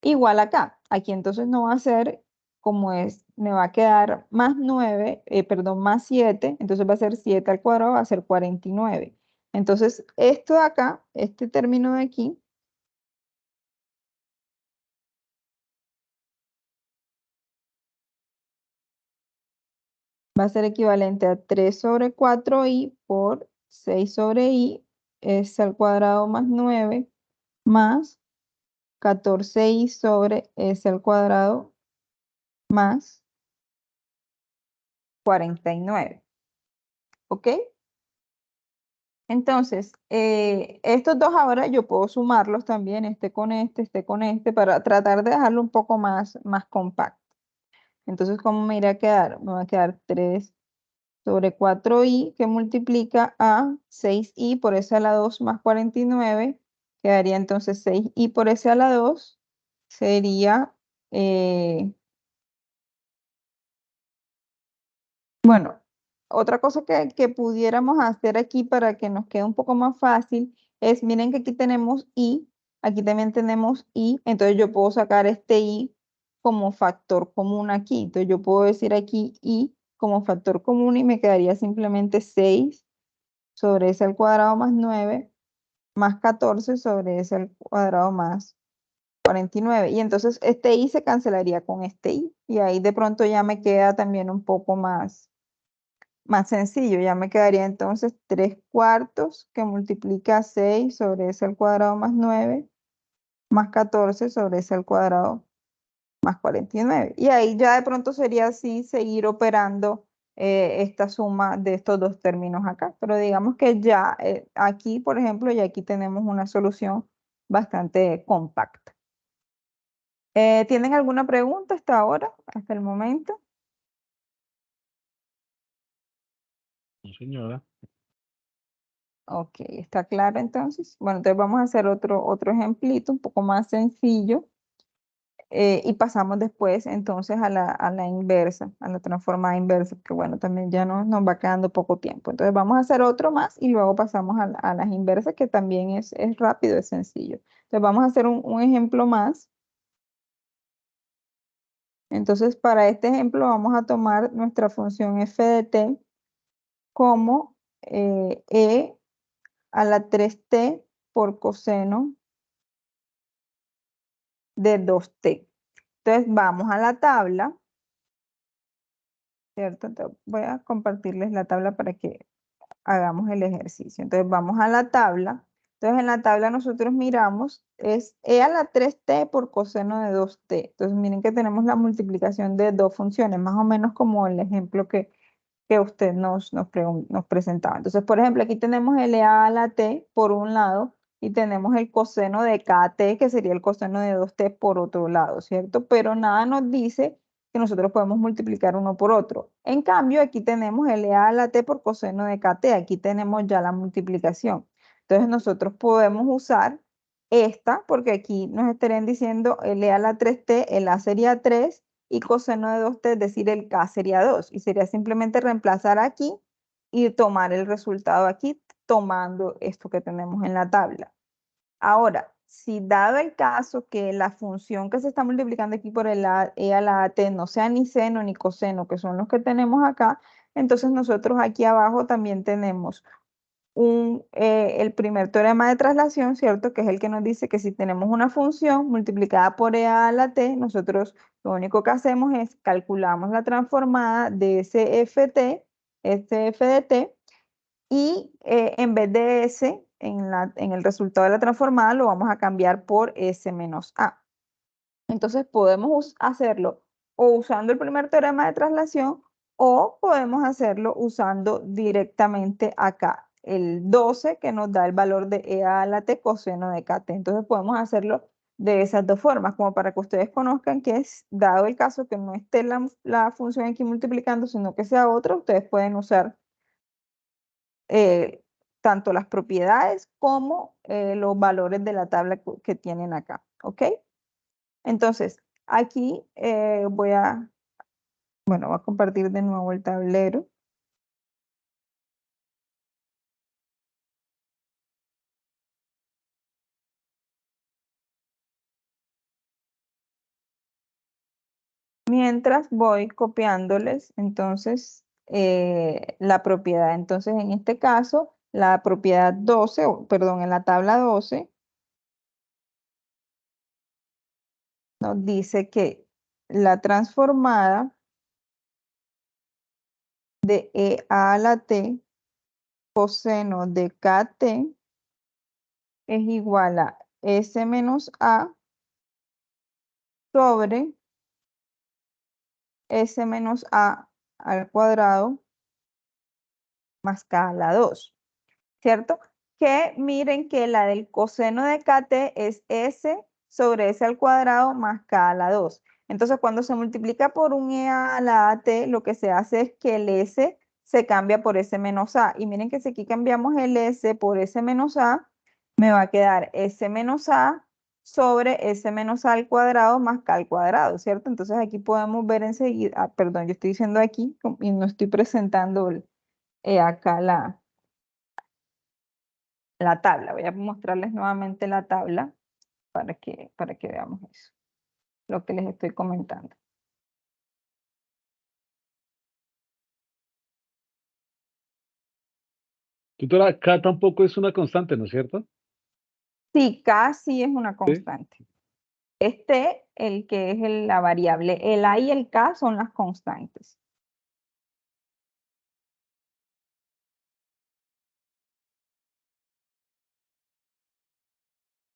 Igual acá, aquí entonces no va a ser como es, me va a quedar más 9, perdón, más 7, entonces va a ser 7 al cuadrado, va a ser 49. Entonces, esto de acá, este término de aquí, va a ser equivalente a 3 sobre 4i por 6 sobre i, s al cuadrado más 9, más 14i sobre s al cuadrado más 49. ¿Ok? Entonces, estos dos ahora yo puedo sumarlos también, este con este, para tratar de dejarlo un poco más compacto. Entonces, ¿cómo me irá a quedar? Me va a quedar 3 sobre 4i que multiplica a 6i por s a la 2 más 49, quedaría entonces 6i por s a la 2, sería, bueno, otra cosa que pudiéramos hacer aquí para que nos quede un poco más fácil es, miren que aquí tenemos i, aquí también tenemos i, entonces yo puedo sacar este i como factor común aquí, entonces yo puedo decir aquí i como factor común y me quedaría simplemente 6 sobre s al cuadrado más 9, más 14 sobre s al cuadrado más 49. Y entonces este i se cancelaría con este i. Y ahí de pronto ya me queda también un poco más sencillo. Ya me quedaría entonces 3 cuartos que multiplica 6 sobre s al cuadrado más 9, más 14 sobre s al cuadrado más 49. Y ahí ya de pronto sería así seguir operando esta suma de estos dos términos acá. Pero digamos que ya aquí, por ejemplo, ya aquí tenemos una solución bastante compacta. ¿Tienen alguna pregunta hasta ahora, hasta el momento? No, señora. Ok, ¿está claro entonces? Bueno, entonces vamos a hacer otro ejemplito un poco más sencillo. y pasamos después entonces a la inversa, a la transformada inversa, que bueno, también ya nos va quedando poco tiempo. Entonces vamos a hacer otro más y luego pasamos a las inversas, que también es rápido, es sencillo. Entonces vamos a hacer un ejemplo más. Entonces para este ejemplo vamos a tomar nuestra función f de t como e a la 3t por coseno de 2t. Entonces vamos a la tabla, ¿cierto? Entonces, voy a compartirles la tabla para que hagamos el ejercicio. Entonces vamos a la tabla. Entonces en la tabla nosotros miramos, es e a la 3t por coseno de 2t. Entonces miren que tenemos la multiplicación de dos funciones, más o menos como el ejemplo que usted nos presentaba. Entonces, por ejemplo, aquí tenemos el e a la t por un lado y tenemos el coseno de cada t, que sería el coseno de 2t por otro lado, ¿cierto? Pero nada nos dice que nosotros podemos multiplicar uno por otro. En cambio, aquí tenemos el e a la t por coseno de kt. Aquí tenemos ya la multiplicación. Entonces, nosotros podemos usar esta, porque aquí nos estarían diciendo el e a la 3t, el a sería 3, y coseno de 2t, es decir, el k sería 2. Y sería simplemente reemplazar aquí y tomar el resultado aquí, tomando esto que tenemos en la tabla. Ahora, si dado el caso que la función que se está multiplicando aquí por el e a la t no sea ni seno ni coseno, que son los que tenemos acá, entonces nosotros aquí abajo también tenemos el primer teorema de traslación, ¿cierto? Que es el que nos dice que si tenemos una función multiplicada por e a la t, nosotros lo único que hacemos es calculamos la transformada de ese ft, este f de t, y en vez de s, en el resultado de la transformada, lo vamos a cambiar por s menos a. Entonces podemos hacerlo o usando el primer teorema de traslación, o podemos hacerlo usando directamente acá el 12, que nos da el valor de e a la t coseno de kt. Entonces podemos hacerlo de esas dos formas, como para que ustedes conozcan que es, dado el caso que no esté la función aquí multiplicando, sino que sea otra, ustedes pueden usar tanto las propiedades como los valores de la tabla que tienen acá, ¿ok? Entonces, aquí voy a compartir de nuevo el tablero. Mientras voy copiándoles, entonces, la propiedad. Entonces, en este caso, la propiedad 12, perdón, en la tabla 12, nos dice que la transformada de e a la t coseno de kt es igual a s menos a sobre s menos a al cuadrado más k a la 2, ¿cierto? Que miren que la del coseno de kt es s sobre s al cuadrado más k a la 2. Entonces, cuando se multiplica por un e a la at, lo que se hace es que el s se cambia por s menos a. Y miren que si aquí cambiamos el s por s menos a, me va a quedar s menos a sobre s menos a al cuadrado más k al cuadrado, ¿cierto? Entonces aquí podemos ver enseguida, perdón, yo estoy diciendo aquí y no estoy presentando acá la tabla. Voy a mostrarles nuevamente la tabla para que veamos eso, lo que les estoy comentando. Tutora, K tampoco es una constante, ¿no es cierto? Sí, K sí es una constante. El que es la variable, el A y el K son las constantes.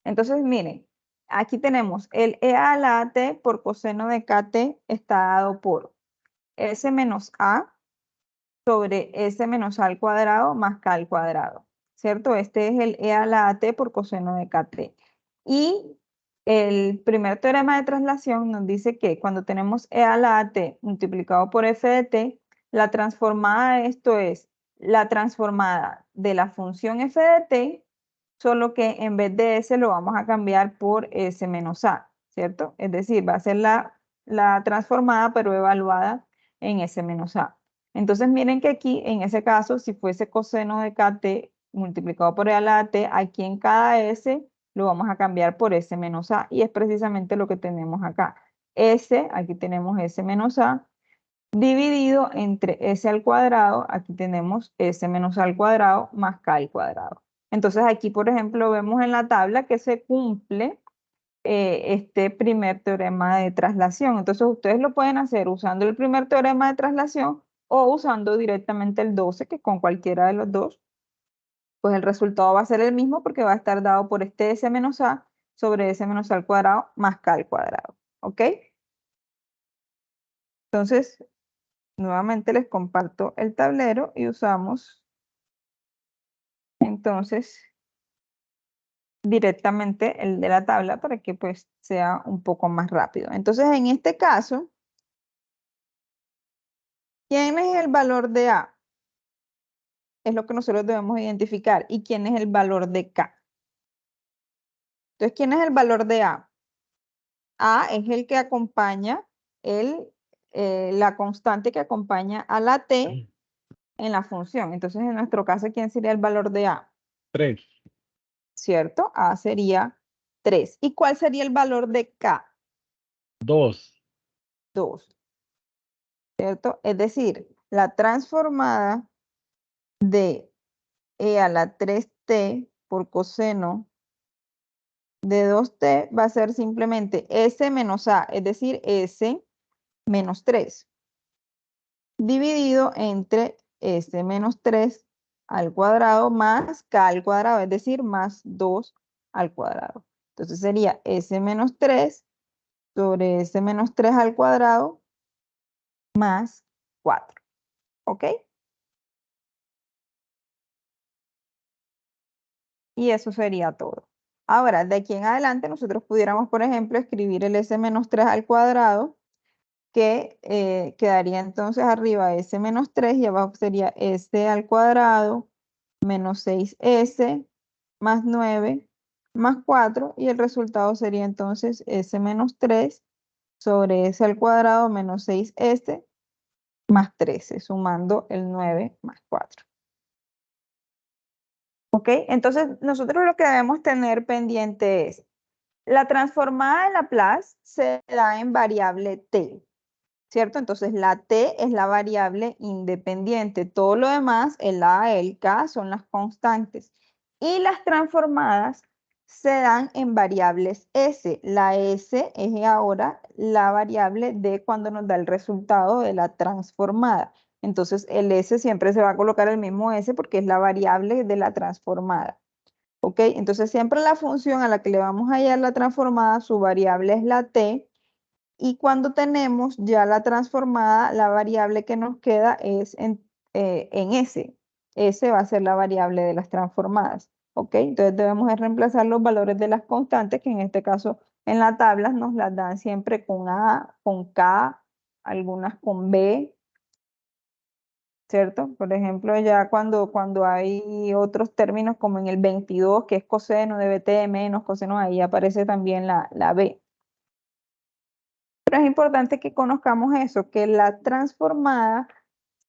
Entonces, miren, aquí tenemos el e a la t por coseno de kt está dado por s menos a sobre s menos a al cuadrado más k al cuadrado, ¿cierto? Este es el e a la t por coseno de kt. Y el primer teorema de traslación nos dice que cuando tenemos e a la t multiplicado por f de t, la transformada de esto es la transformada de la función f de t, solo que en vez de s lo vamos a cambiar por s menos a, ¿cierto? Es decir, va a ser la transformada, pero evaluada en S menos A. Entonces, miren que aquí, en ese caso, si fuese coseno de KT multiplicado por E a la T, aquí en cada S lo vamos a cambiar por S menos A, y es precisamente lo que tenemos acá. S, aquí tenemos S menos A, dividido entre S al cuadrado, aquí tenemos S menos A al cuadrado más K al cuadrado. Entonces aquí, por ejemplo, vemos en la tabla que se cumple este primer teorema de traslación. Entonces ustedes lo pueden hacer usando el primer teorema de traslación o usando directamente el 12, que con cualquiera de los dos, pues el resultado va a ser el mismo porque va a estar dado por este S menos A sobre S menos A al cuadrado más K al cuadrado. ¿Ok? Entonces, nuevamente les comparto el tablero y usamos entonces directamente el de la tabla para que pues sea un poco más rápido. Entonces, en este caso, ¿quién es el valor de A? Es lo que nosotros debemos identificar. ¿Y quién es el valor de K? Entonces, ¿quién es el valor de A? A es el que acompaña la constante que acompaña a la T en la función. Entonces, en nuestro caso, ¿quién sería el valor de A? 3. ¿Cierto? A sería 3. ¿Y cuál sería el valor de K? 2. 2. ¿Cierto? Es decir, la transformada de E a la 3T por coseno de 2T va a ser simplemente S menos A, es decir, S menos 3, dividido entre S menos 3 al cuadrado más K al cuadrado, es decir, más 2 al cuadrado. Entonces sería S menos 3 sobre S menos 3 al cuadrado más 4. ¿Ok? Y eso sería todo. Ahora, de aquí en adelante, nosotros pudiéramos, por ejemplo, escribir el S menos 3 al cuadrado, que quedaría entonces arriba S menos 3 y abajo sería S al cuadrado menos 6S más 9 más 4, y el resultado sería entonces S menos 3 sobre S al cuadrado menos 6S más 13, sumando el 9 más 4. ¿Ok? Entonces, nosotros lo que debemos tener pendiente es, la transformada de Laplace se da en variable t, ¿cierto? Entonces, la t es la variable independiente. Todo lo demás, el a, el k, son las constantes. Y las transformadas se dan en variables s. La s es ahora la variable de cuando nos da el resultado de la transformada. Entonces, el s siempre se va a colocar el mismo s porque es la variable de la transformada. ¿Ok? Entonces, siempre la función a la que le vamos a hallar la transformada, su variable es la t, y cuando tenemos ya la transformada, la variable que nos queda es en S. S va a ser la variable de las transformadas. ¿Ok? Entonces debemos de reemplazar los valores de las constantes, que en este caso en la tabla nos las dan siempre con A, con K, algunas con B, ¿cierto? Por ejemplo, ya cuando hay otros términos como en el 22, que es coseno de BT menos coseno, ahí aparece también la B. Pero es importante que conozcamos eso, que la transformada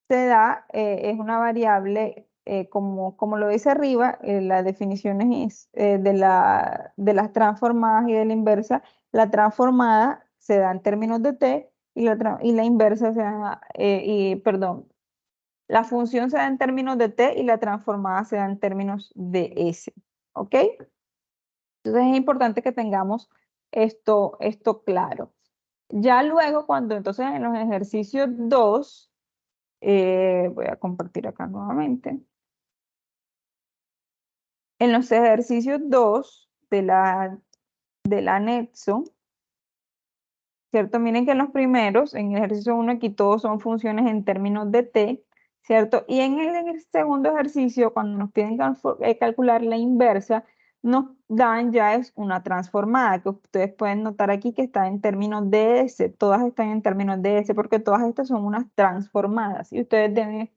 se da, es una variable, como lo dice arriba, la definición es de las transformadas y de la inversa. La transformada se da en términos de t y la inversa se da, perdón, la función se da en términos de t y la transformada se da en términos de s. ¿Ok? Entonces es importante que tengamos esto claro. Ya luego, cuando entonces en los ejercicios 2, voy a compartir acá nuevamente. En los ejercicios 2 del anexo, ¿cierto? Miren que en los primeros, en el ejercicio 1, aquí todos son funciones en términos de t, ¿cierto? Y en el segundo ejercicio, cuando nos piden calcular la inversa, nos dan ya es una transformada, que ustedes pueden notar aquí que está en términos de s, todas están en términos de s, porque todas estas son unas transformadas, y ustedes deben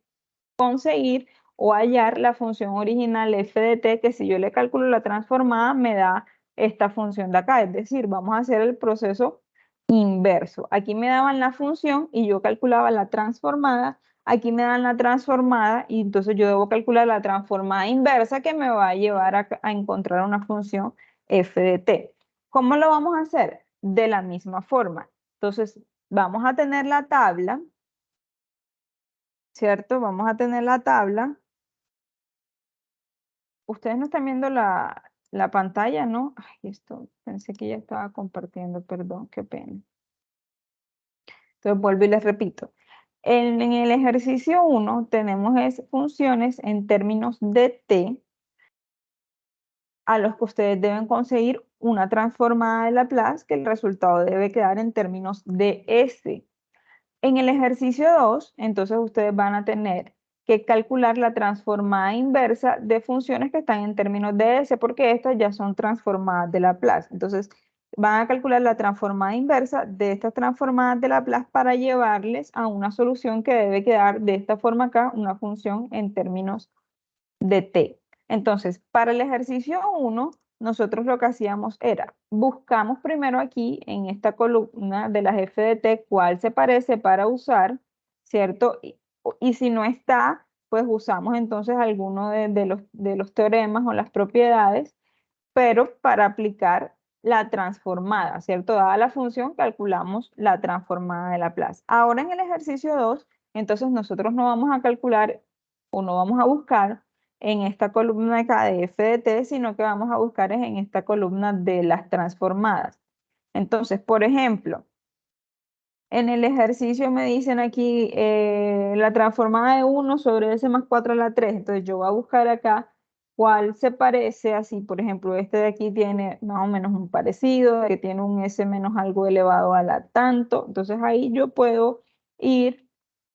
conseguir o hallar la función original f de t, que si yo le calculo la transformada, me da esta función de acá. Es decir, vamos a hacer el proceso inverso. Aquí me daban la función y yo calculaba la transformada. Aquí me dan la transformada y entonces yo debo calcular la transformada inversa que me va a llevar a encontrar una función f de t. ¿Cómo lo vamos a hacer? De la misma forma. Entonces, vamos a tener la tabla, ¿cierto? Vamos a tener la tabla. Ustedes no están viendo la pantalla, ¿no? Ay, esto, pensé que ya estaba compartiendo, perdón, qué pena. Entonces vuelvo y les repito. En el ejercicio 1 tenemos funciones en términos de t a los que ustedes deben conseguir una transformada de Laplace que el resultado debe quedar en términos de s. En el ejercicio 2, entonces ustedes van a tener que calcular la transformada inversa de funciones que están en términos de s, porque estas ya son transformadas de Laplace. Entonces, van a calcular la transformada inversa de estas transformadas de Laplace para llevarles a una solución que debe quedar de esta forma acá, una función en términos de t. Entonces, para el ejercicio 1, nosotros lo que hacíamos era, buscamos primero aquí en esta columna de las f de t cuál se parece para usar, ¿cierto? Y si no está, pues usamos entonces alguno de los teoremas o las propiedades, pero para aplicar la transformada, ¿cierto? Dada la función, calculamos la transformada de Laplace. Ahora en el ejercicio 2, entonces nosotros no vamos a calcular o no vamos a buscar en esta columna de acá de f de t, sino que vamos a buscar en esta columna de las transformadas. Entonces, por ejemplo, en el ejercicio me dicen aquí la transformada de 1 sobre s más 4 a la 3. Entonces yo voy a buscar acá cuál se parece así. Por ejemplo, este de aquí tiene más o menos un parecido, que tiene un s menos algo elevado a la tanto. Entonces ahí yo puedo ir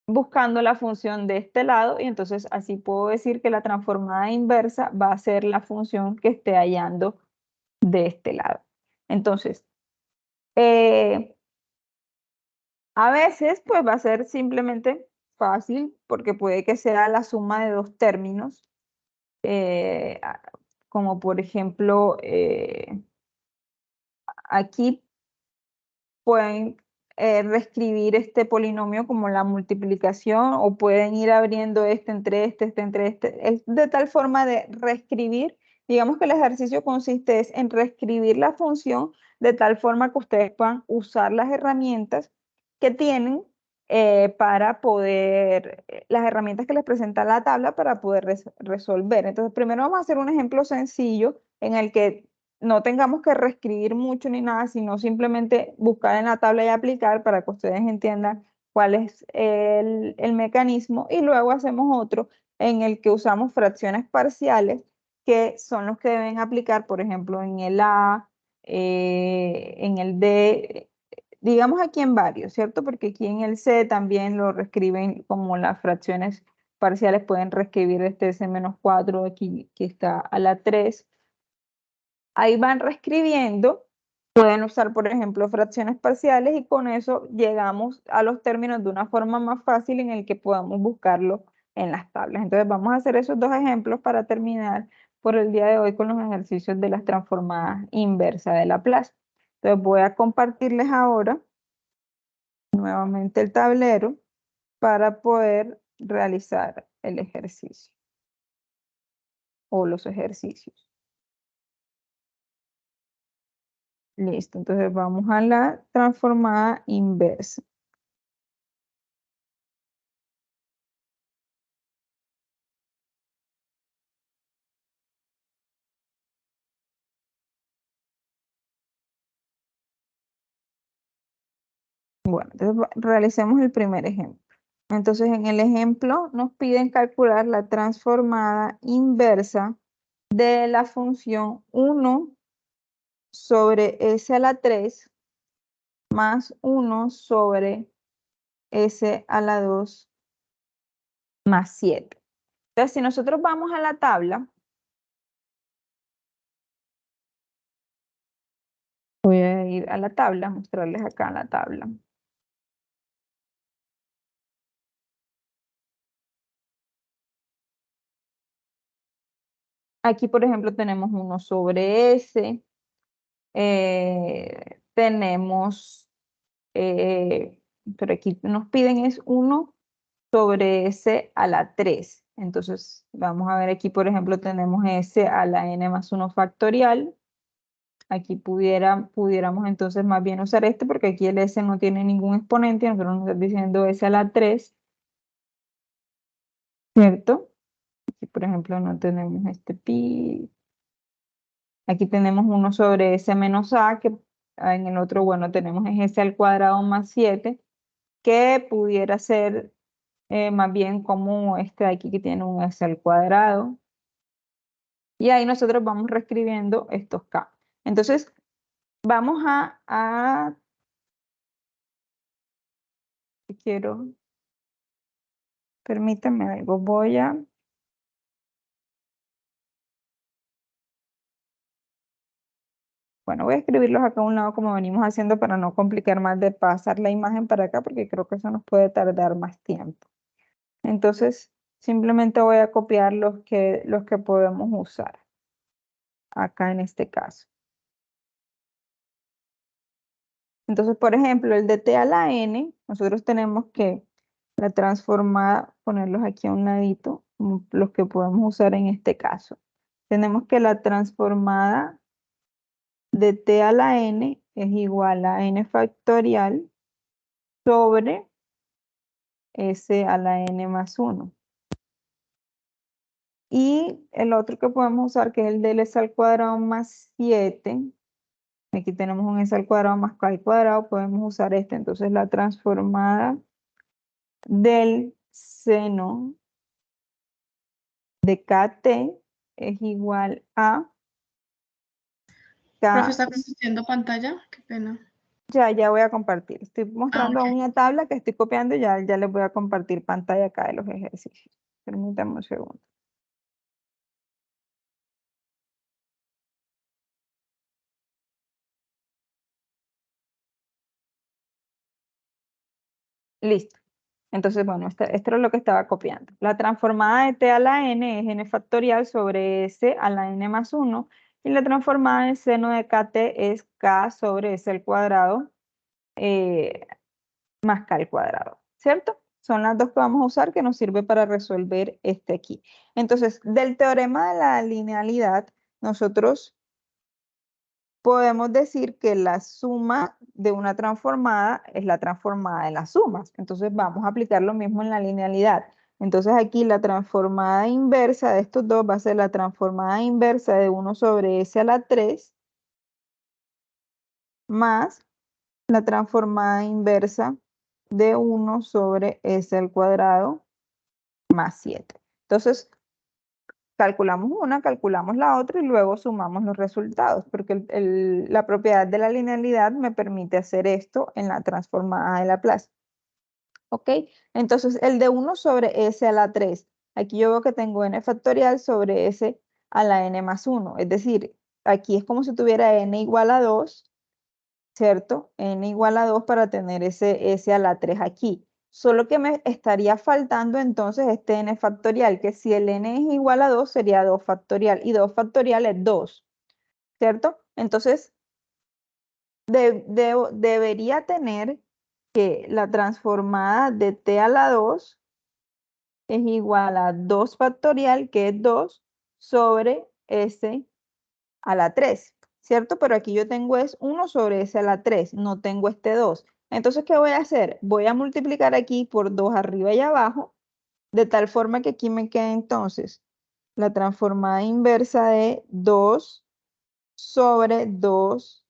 buscando la función de este lado y entonces así puedo decir que la transformada inversa va a ser la función que esté hallando de este lado. Entonces, a veces pues va a ser simplemente fácil porque puede que sea la suma de dos términos, como por ejemplo aquí pueden reescribir este polinomio como la multiplicación o pueden ir abriendo este entre este entre este. Es de tal forma de reescribir, digamos que el ejercicio consiste en reescribir la función de tal forma que ustedes puedan usar las herramientas que tienen para poder, las herramientas que les presenta la tabla para poder resolver. Entonces, primero vamos a hacer un ejemplo sencillo en el que no tengamos que reescribir mucho ni nada, sino simplemente buscar en la tabla y aplicar para que ustedes entiendan cuál es el mecanismo. Y luego hacemos otro en el que usamos fracciones parciales, que son los que deben aplicar, por ejemplo, en el A, en el D, digamos aquí en varios, ¿cierto? Porque aquí en el C también lo reescriben como las fracciones parciales, pueden reescribir este S-4 aquí que está a la 3. Ahí van reescribiendo, pueden usar, por ejemplo, fracciones parciales y con eso llegamos a los términos de una forma más fácil en el que podamos buscarlo en las tablas. Entonces vamos a hacer esos dos ejemplos para terminar por el día de hoy con los ejercicios de las transformadas inversas de Laplace. Entonces voy a compartirles ahora nuevamente el tablero para poder realizar el ejercicio o los ejercicios. Listo, entonces vamos a la transformada inversa. Bueno, entonces realicemos el primer ejemplo. Entonces, en el ejemplo nos piden calcular la transformada inversa de la función 1 sobre s a la 3 más 1 sobre s a la 2 más 7. Entonces, si nosotros vamos a la tabla, voy a ir a la tabla, mostrarles acá la tabla. Aquí, por ejemplo, tenemos 1 sobre s, tenemos, pero aquí nos piden es 1 sobre s a la 3. Entonces, vamos a ver aquí, por ejemplo, tenemos s a la n más 1 factorial. Aquí pudiéramos entonces más bien usar este porque aquí el s no tiene ningún exponente, nosotros nos está diciendo s a la 3, ¿cierto? Aquí, por ejemplo, no tenemos este pi. Aquí tenemos 1 sobre s menos a, que en el otro, bueno, tenemos es s al cuadrado más 7, que pudiera ser más bien como este de aquí que tiene un s al cuadrado. Y ahí nosotros vamos reescribiendo estos k. Entonces, vamos permítanme algo, bueno, voy a escribirlos acá a un lado como venimos haciendo para no complicar más de pasar la imagen para acá porque creo que eso nos puede tardar más tiempo. Entonces, simplemente voy a copiar los que podemos usar acá en este caso. Entonces, por ejemplo, el de t a la n, nosotros tenemos que la transformada, ponerlos aquí a un ladito, como los que podemos usar en este caso. Tenemos que la transformada de t a la n es igual a n factorial sobre s a la n más 1. Y el otro que podemos usar, que es el del s al cuadrado más 7, aquí tenemos un s al cuadrado más k al cuadrado, podemos usar este. Entonces la transformada del seno de kt es igual a Profe, k. ¿está compartiendo pantalla? Qué pena. Ya voy a compartir. Estoy mostrando ok. una tabla que estoy copiando y ya les voy a compartir pantalla acá de los ejercicios. Permítanme un segundo. Listo. Entonces, bueno, esto es lo que estaba copiando. La transformada de t a la n es n factorial sobre s a la n más 1. Y la transformada del seno de kt es k sobre s al cuadrado más k al cuadrado, ¿cierto? Son las dos que vamos a usar que nos sirve para resolver este aquí. Entonces, del teorema de la linealidad, nosotros podemos decir que la suma de una transformada es la transformada de las sumas. Entonces vamos a aplicar lo mismo en la linealidad. Entonces aquí la transformada inversa de estos dos va a ser la transformada inversa de 1 sobre s a la 3 más la transformada inversa de 1 sobre s al cuadrado más 7. Entonces, calculamos una, calculamos la otra y luego sumamos los resultados, porque la propiedad de la linealidad me permite hacer esto en la transformada de Laplace. ¿Ok? Entonces, el de 1 sobre s a la 3. Aquí yo veo que tengo n factorial sobre s a la n más 1. Es decir, aquí es como si tuviera n igual a 2, ¿cierto? N igual a 2 para tener ese s a la 3 aquí. Solo que me estaría faltando entonces este n factorial, que si el n es igual a 2 sería 2 factorial y 2 factorial es 2, ¿cierto? Entonces debería tener que la transformada de t a la 2 es igual a 2 factorial, que es 2, sobre s a la 3, ¿cierto? Pero aquí yo tengo es 1 sobre s a la 3, no tengo este 2. Entonces, ¿qué voy a hacer? Voy a multiplicar aquí por 2 arriba y abajo, de tal forma que aquí me queda entonces la transformada inversa de 2 sobre 2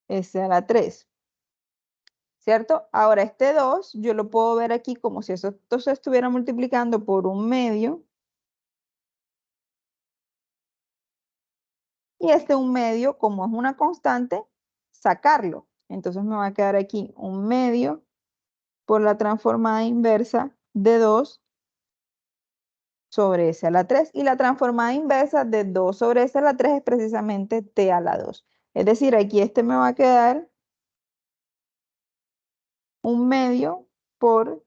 s a la 3, ¿cierto? Ahora este 2 yo lo puedo ver aquí como si esto se estuviera multiplicando por 1/2. Y este 1/2, como es una constante, sacarlo. Entonces me va a quedar aquí 1/2 por la transformada inversa de 2 sobre s a la 3. Y la transformada inversa de 2 sobre s a la 3 es precisamente t a la 2. Es decir, aquí este me va a quedar 1/2 por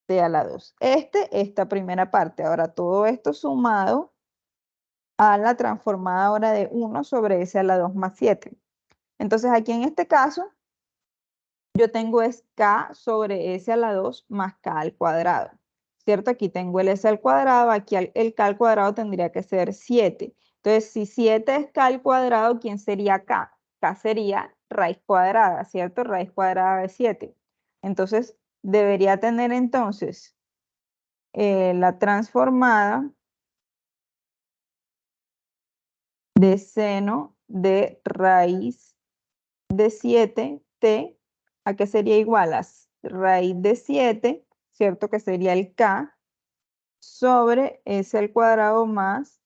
t a la 2. Esta primera parte. Ahora todo esto sumado a la transformada ahora de 1 sobre s a la 2 más 7. Entonces aquí en este caso, yo tengo es k sobre s a la 2 más k al cuadrado, ¿cierto? Aquí tengo el s al cuadrado, aquí el k al cuadrado tendría que ser 7. Entonces, si 7 es k al cuadrado, ¿quién sería k? K sería raíz cuadrada, ¿cierto? Raíz cuadrada de 7. Entonces, debería tener entonces la transformada de seno de raíz de 7t, ¿a qué sería igual? A raíz de 7, ¿cierto? Que sería el k, sobre s al cuadrado más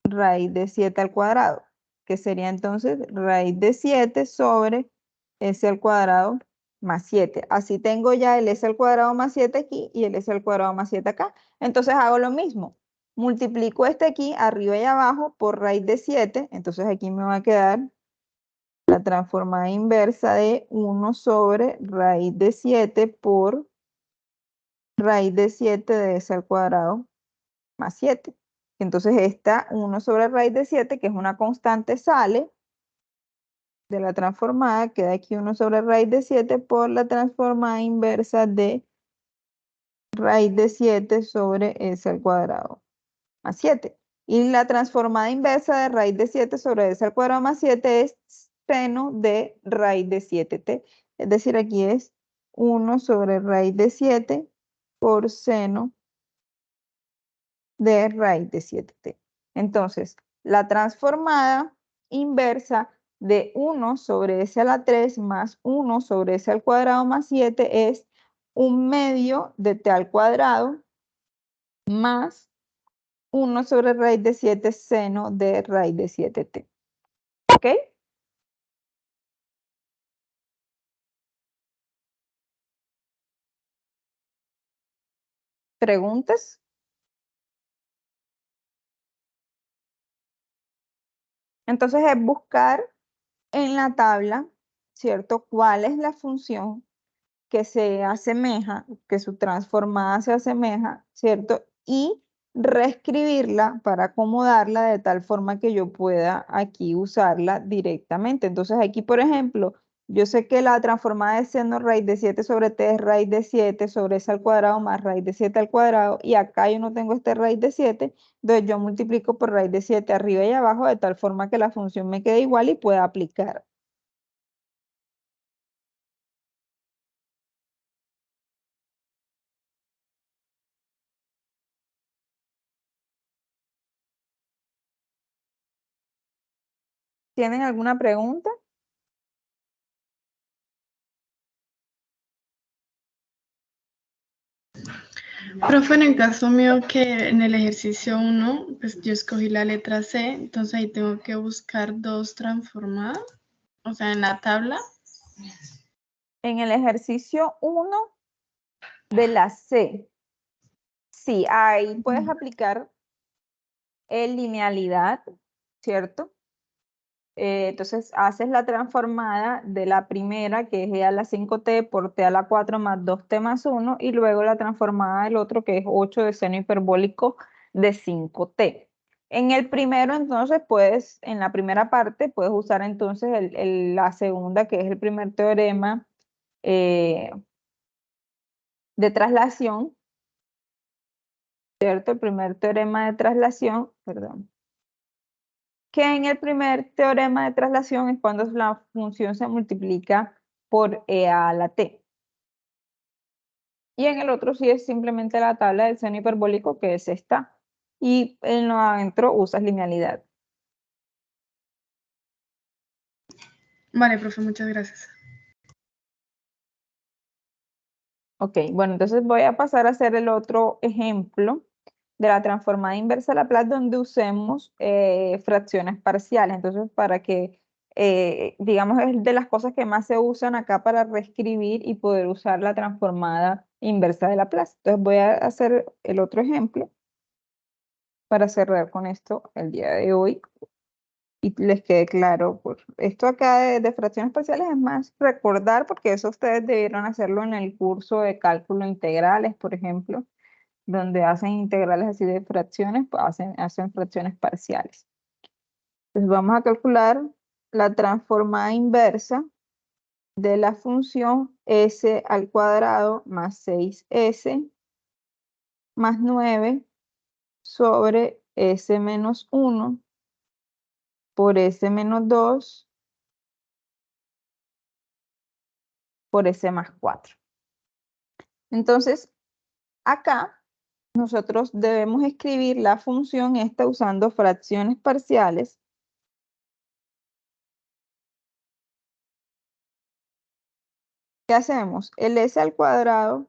raíz de 7 al cuadrado, que sería entonces raíz de 7 sobre s al cuadrado más 7. Así tengo ya el s al cuadrado más 7 aquí y el s al cuadrado más 7 acá. Entonces hago lo mismo. Multiplico este aquí, arriba y abajo, por raíz de 7. Entonces aquí me va a quedar la transformada inversa de 1 sobre raíz de 7 por raíz de 7 de s al cuadrado más 7. Entonces esta 1 sobre raíz de 7, que es una constante, sale de la transformada, queda aquí 1 sobre raíz de 7 por la transformada inversa de raíz de 7 sobre s al cuadrado más 7. Y la transformada inversa de raíz de 7 sobre s al cuadrado más 7 es seno de raíz de 7t. Es decir, aquí es 1 sobre raíz de 7 por seno de raíz de 7t. Entonces, la transformada inversa de 1 sobre s a la 3 más 1 sobre s al cuadrado más 7 es 1/2 de t al cuadrado más 1 sobre raíz de 7 seno de raíz de 7t. ¿Ok? ¿Preguntas? Entonces es buscar en la tabla, ¿cierto? ¿Cuál es la función que se asemeja, que su transformada se asemeja, ¿cierto? Y reescribirla para acomodarla de tal forma que yo pueda aquí usarla directamente. Entonces aquí, por ejemplo, yo sé que la transformada de seno raíz de 7 sobre t es raíz de 7 sobre s al cuadrado más raíz de 7 al cuadrado, y acá yo no tengo este raíz de 7, entonces yo multiplico por raíz de 7 arriba y abajo de tal forma que la función me quede igual y pueda aplicar. ¿Tienen alguna pregunta? Profe, en el caso mío que en el ejercicio 1, pues yo escogí la letra C, entonces ahí tengo que buscar dos transformadas, o sea, en la tabla. En el ejercicio 1 de la C, sí, ahí puedes aplicar linealidad, ¿cierto? Entonces haces la transformada de la primera, que es e a la 5t por t a la 4 más 2t más 1, y luego la transformada del otro, que es 8 de seno hiperbólico de 5t. En el primero, entonces, en la primera parte, puedes usar entonces la segunda, que es el primer teorema de traslación, ¿cierto? El primer teorema de traslación, perdón. Que en el primer teorema de traslación es cuando la función se multiplica por e a la t. Y en el otro sí es simplemente la tabla del seno hiperbólico, que es esta. Y en lo adentro usas linealidad. Vale, profe, muchas gracias. Ok, bueno, entonces voy a pasar a hacer el otro ejemplo de la transformada inversa a Laplace, donde usemos fracciones parciales. Entonces, para que, digamos, es de las cosas que más se usan acá para reescribir y poder usar la transformada inversa de Laplace. Entonces, voy a hacer el otro ejemplo para cerrar con esto el día de hoy y les quede claro. Esto acá de fracciones parciales es más recordar, porque eso ustedes debieron hacerlo en el curso de cálculo integrales, por ejemplo. donde hacen integrales así de fracciones, pues hacen fracciones parciales. Entonces vamos a calcular la transformada inversa de la función s al cuadrado más 6s más 9 sobre s menos 1 por s menos 2 por s más 4. Entonces, acá nosotros debemos escribir la función esta usando fracciones parciales. ¿Qué hacemos? El s al cuadrado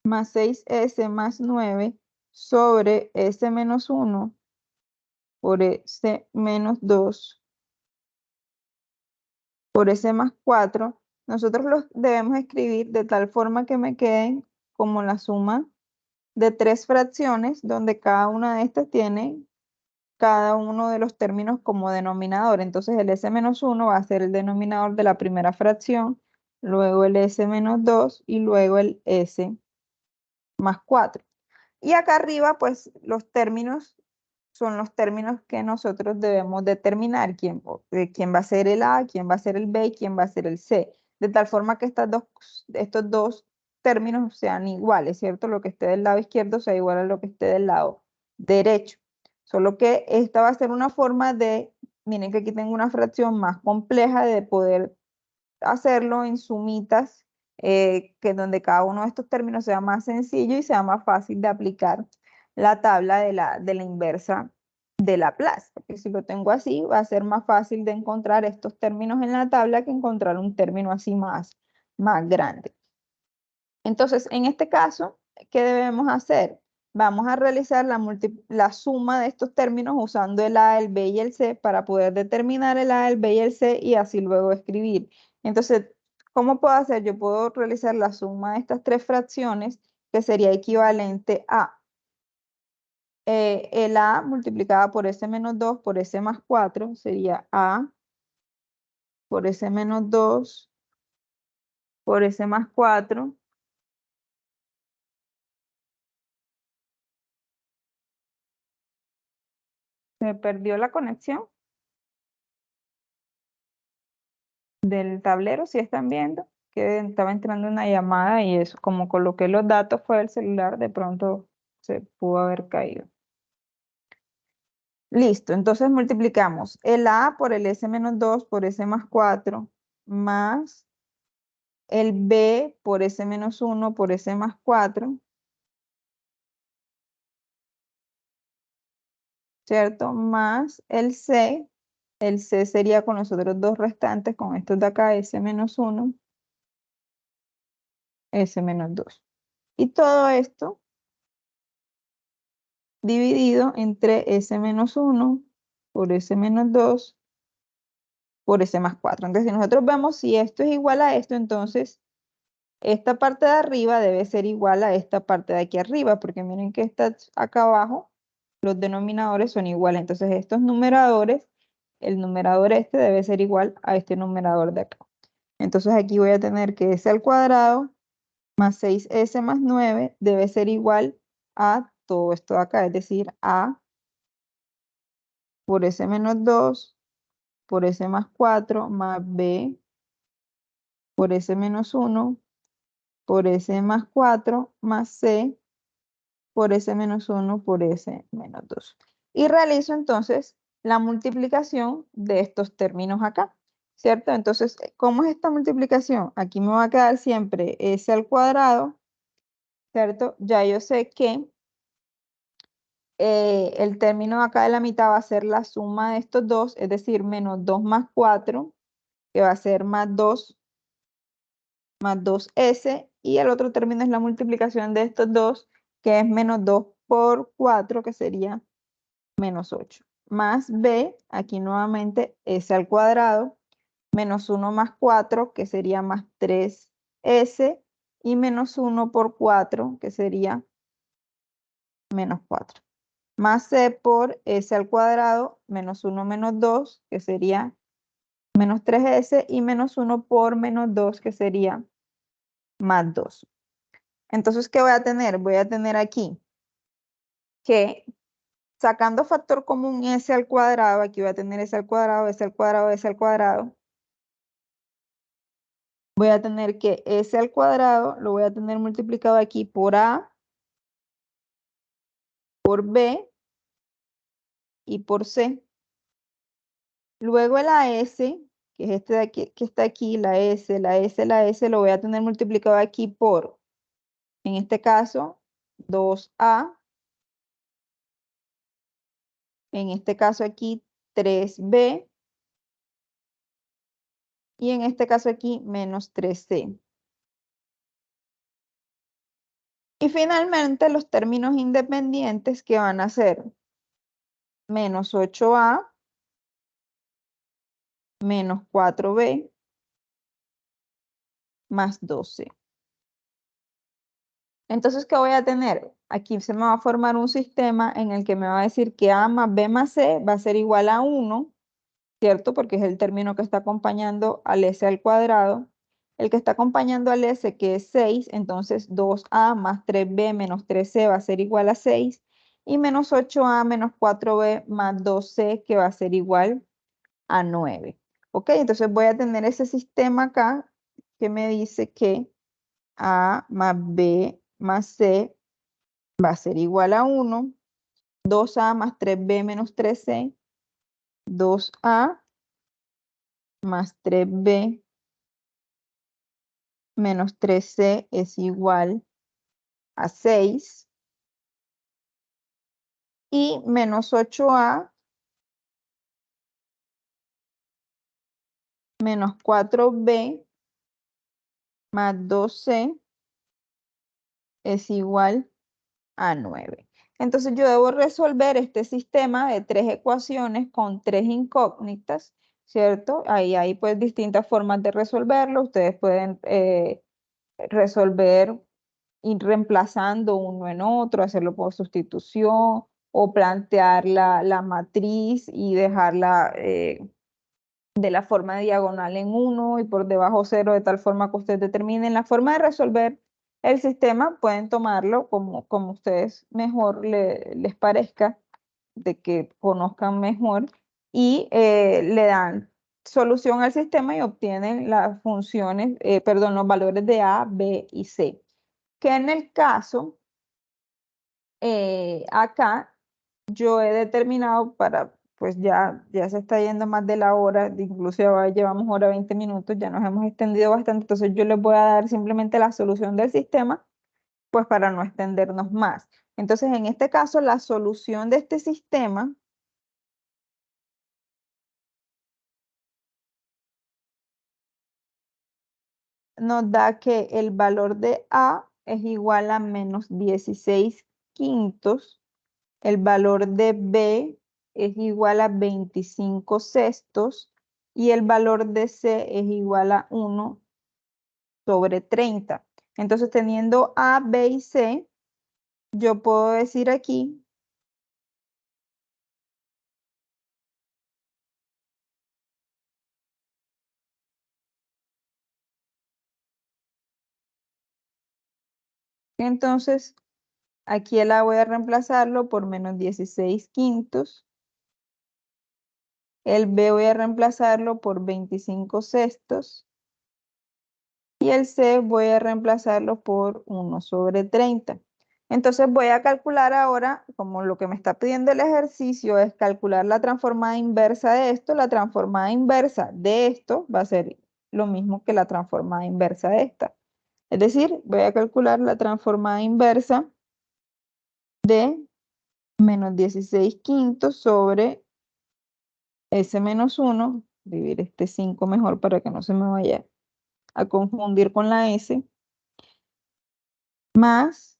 más 6s más 9 sobre s menos 1 por s menos 2 por s más 4. Nosotros los debemos escribir de tal forma que me queden como la suma de tres fracciones, donde cada una de estas tiene cada uno de los términos como denominador. Entonces el s menos 1 va a ser el denominador de la primera fracción, luego el s menos 2 y luego el s más 4. Y acá arriba, pues los términos son los términos que nosotros debemos determinar, quién va a ser el A, quién va a ser el B y quién va a ser el C, de tal forma que estos dos términos sean iguales, ¿cierto? Lo que esté del lado izquierdo sea igual a lo que esté del lado derecho. Solo que esta va a ser una forma de, miren que aquí tengo una fracción más compleja de poder hacerlo en sumitas, que donde cada uno de estos términos sea más sencillo y sea más fácil de aplicar la tabla de la inversa de Laplace, porque si lo tengo así va a ser más fácil de encontrar estos términos en la tabla que encontrar un término así más grande. Entonces, en este caso, ¿qué debemos hacer? Vamos a realizar la suma de estos términos usando el A, el B y el C para poder determinar el A, el B y el C y así luego escribir. Entonces, ¿cómo puedo hacer? Yo puedo realizar la suma de estas tres fracciones, que sería equivalente a el A multiplicada por S menos 2 por S más 4, sería A por S menos 2 por S más 4. Se perdió la conexión del tablero, si están viendo, que estaba entrando una llamada y eso, como coloqué los datos fue el celular, de pronto se pudo haber caído. Listo, entonces multiplicamos el A por el S menos 2 por S más 4 más el B por S menos 1 por S más 4, ¿cierto? Más el C sería con los otros dos restantes, con estos de acá, S menos 1, S menos 2. Y todo esto dividido entre S menos 1 por S menos 2 por S más 4. Entonces, si nosotros vemos si esto es igual a esto, entonces esta parte de arriba debe ser igual a esta parte de aquí arriba, porque miren que está acá abajo, los denominadores son iguales. Entonces, estos numeradores, el numerador este debe ser igual a este numerador de acá. Entonces, aquí voy a tener que S al cuadrado más 6S más 9 debe ser igual a todo esto de acá, es decir, A por S menos 2 por S más 4 más B por S menos 1 por S más 4 más C por S menos 1 por S menos 2. Y realizo entonces la multiplicación de estos términos acá, ¿cierto? Entonces, ¿cómo es esta multiplicación? Aquí me va a quedar siempre S al cuadrado, ¿cierto? Ya yo sé que el término acá de la mitad va a ser la suma de estos dos, es decir, menos 2 más 4, que va a ser más 2 más 2S, y el otro término es la multiplicación de estos dos, que es menos 2 por 4, que sería menos 8. Más B, aquí nuevamente S al cuadrado, menos 1 más 4, que sería más 3S, y menos 1 por 4, que sería menos 4. Más C por S al cuadrado, menos 1 menos 2, que sería menos 3S, y menos 1 por menos 2, que sería más 2. Entonces, ¿qué voy a tener? Voy a tener aquí que sacando factor común s al cuadrado, aquí voy a tener s al cuadrado, s al cuadrado, s al cuadrado. Voy a tener que s al cuadrado lo voy a tener multiplicado aquí por a, por b y por c. Luego la s, que es este de aquí, que está aquí, la s, lo voy a tener multiplicado aquí por, en este caso, 2a. En este caso aquí, 3b. Y en este caso aquí, menos 3c. Y finalmente los términos independientes que van a ser menos 8a menos 4b más 12. Entonces, ¿qué voy a tener? Aquí se me va a formar un sistema en el que me va a decir que a más b más c va a ser igual a 1, ¿cierto? Porque es el término que está acompañando al s al cuadrado. El que está acompañando al s, que es 6, entonces 2a más 3b menos 3c va a ser igual a 6. Y menos 8a menos 4b más 2c, que va a ser igual a 9. ¿Ok? Entonces voy a tener ese sistema acá que me dice que a más b más c va a ser igual a 1. 2a más 3b menos 3c. 2a más 3b menos 3c es igual a 6. Y menos 8a menos 4b más 2c es igual a 9. Entonces yo debo resolver este sistema de 3 ecuaciones con 3 incógnitas, ¿cierto? Ahí hay pues distintas formas de resolverlo. Ustedes pueden resolver ir reemplazando uno en otro, hacerlo por sustitución o plantear la matriz y dejarla de la forma diagonal en 1 y por debajo 0 de tal forma que ustedes determinen la forma de resolver el sistema. Pueden tomarlo como ustedes mejor les parezca, de que conozcan mejor, y le dan solución al sistema y obtienen las funciones, perdón, los valores de A, B y C. Que en el caso, acá, yo he determinado para, pues ya se está yendo más de la hora, incluso ya llevamos hora 20 minutos, ya nos hemos extendido bastante, entonces yo les voy a dar simplemente la solución del sistema, pues para no extendernos más. Entonces, en este caso, la solución de este sistema nos da que el valor de A es igual a menos 16 quintos, el valor de B es igual a 25 sextos y el valor de C es igual a 1 sobre 30. Entonces, teniendo A, B y C, yo puedo decir aquí que entonces aquí el A voy a reemplazarlo por menos 16 quintos. El B voy a reemplazarlo por 25 sextos. Y el C voy a reemplazarlo por 1 sobre 30. Entonces voy a calcular ahora, como lo que me está pidiendo el ejercicio es calcular la transformada inversa de esto, la transformada inversa de esto va a ser lo mismo que la transformada inversa de esta. Es decir, voy a calcular la transformada inversa de menos 16 quintos sobre S menos 1, dividir este 5 mejor para que no se me vaya a confundir con la S, más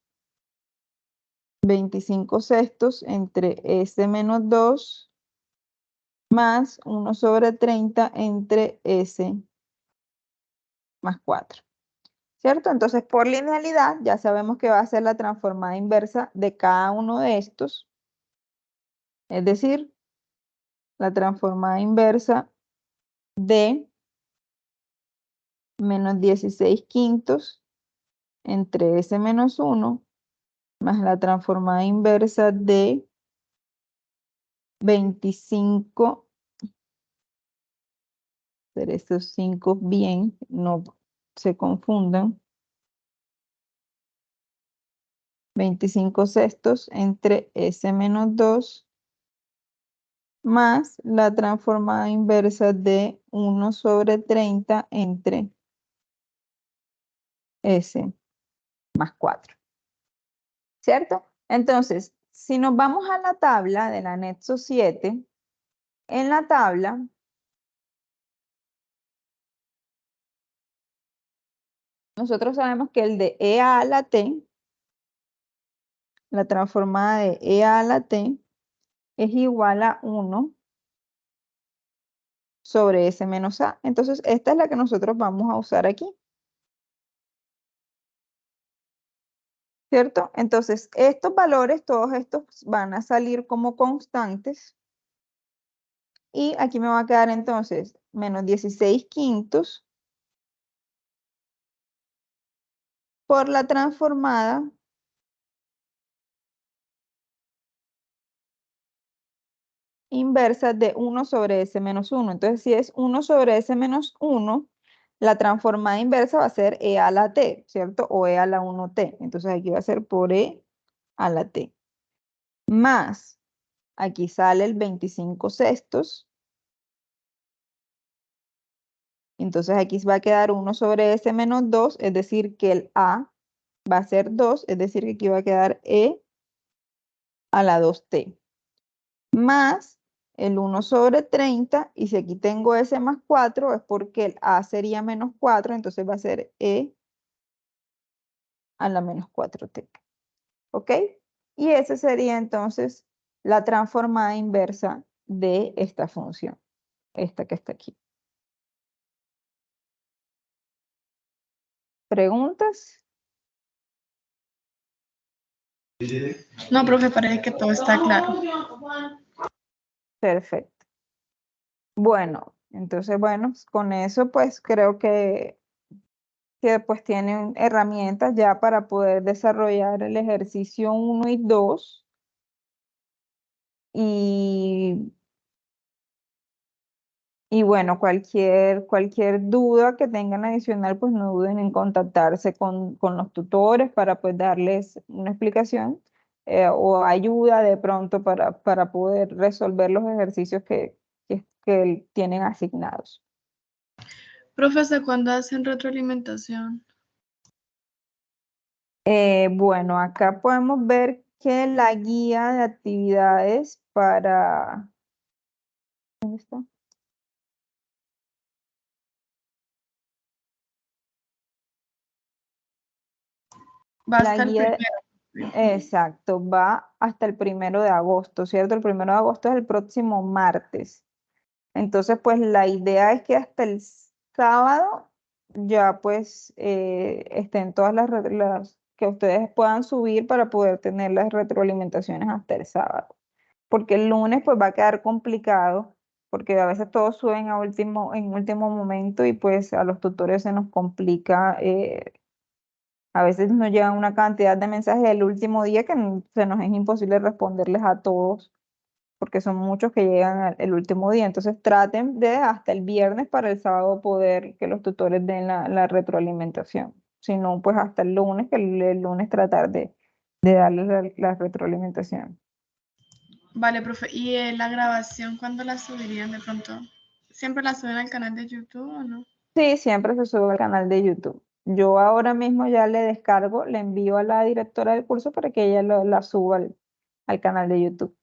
25 sextos entre S menos 2 más 1 sobre 30 entre S más 4. ¿Cierto? Entonces, por linealidad, ya sabemos que va a ser la transformada inversa de cada uno de estos. Es decir, la transformada inversa de menos 16 quintos entre S menos 1 más la transformada inversa de 25, hacer estos 5 bien, no se confundan, 25 sextos entre S menos 2 más la transformada inversa de 1 sobre 30 entre S más 4, ¿cierto? Entonces, si nos vamos a la tabla del anexo 7, en la tabla nosotros sabemos que el de EA a la T, la transformada de EA a la T, es igual a 1 sobre S menos A. Entonces, esta es la que nosotros vamos a usar aquí, ¿cierto? Entonces, estos valores, todos estos van a salir como constantes. Y aquí me va a quedar entonces menos 16 quintos por la transformada inversa de 1 sobre S menos 1. Entonces, si es 1 sobre S menos 1, la transformada inversa va a ser E a la T, ¿cierto? O E a la 1T. Entonces, aquí va a ser por E a la T. Más, aquí sale el 25 sextos. Entonces, aquí va a quedar 1 sobre S menos 2, es decir, que el A va a ser 2, es decir, que aquí va a quedar E a la 2T. Más el 1 sobre 30, y si aquí tengo S más 4, es porque el A sería menos 4, entonces va a ser E a la menos 4T. ¿Ok? Y esa sería entonces la transformada inversa de esta función, esta que está aquí. ¿Preguntas? No, profe, parece que todo está claro. Perfecto. Bueno, entonces, bueno, con eso pues creo que pues tienen herramientas ya para poder desarrollar el ejercicio 1 y 2. Y bueno, cualquier duda que tengan adicional, pues no duden en contactarse con los tutores para pues darles una explicación o ayuda de pronto para poder resolver los ejercicios que tienen asignados. Profe, ¿hasta cuándo hacen retroalimentación? Bueno, acá podemos ver que la guía de actividades para... ¿Dónde está? Va La hasta el guía, primero. exacto, va hasta el 1 de agosto, ¿cierto? El 1 de agosto es el próximo martes. Entonces, pues la idea es que hasta el sábado ya pues estén todas las que ustedes puedan subir para poder tener las retroalimentaciones hasta el sábado. Porque el lunes pues va a quedar complicado, porque a veces todos suben en último momento y pues a los tutores se nos complica. A veces nos llegan una cantidad de mensajes el último día que se nos es imposible responderles a todos porque son muchos que llegan el último día. Entonces traten de hasta el viernes para el sábado poder que los tutores den la retroalimentación. Si no, pues hasta el lunes, que el lunes tratar de darles la retroalimentación. Vale, profe. ¿Y la grabación cuándo la subirían de pronto? ¿Siempre la suben al canal de YouTube o no? Sí, siempre se sube al canal de YouTube. Yo ahora mismo ya le descargo, le envío a la directora del curso para que ella la suba al canal de YouTube.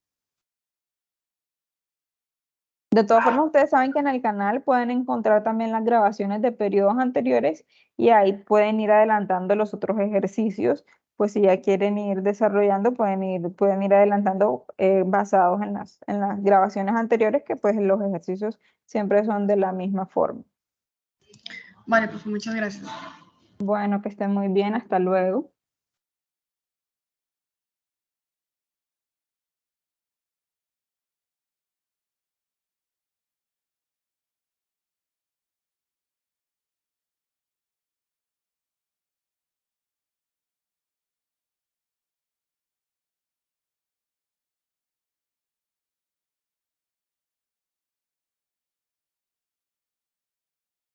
De todas formas, ustedes saben que en el canal pueden encontrar también las grabaciones de periodos anteriores y ahí pueden ir adelantando los otros ejercicios, pues si ya quieren ir desarrollando, pueden ir adelantando basados en las grabaciones anteriores, que pues los ejercicios siempre son de la misma forma. Vale, profe, muchas gracias. Bueno, que estén muy bien, hasta luego.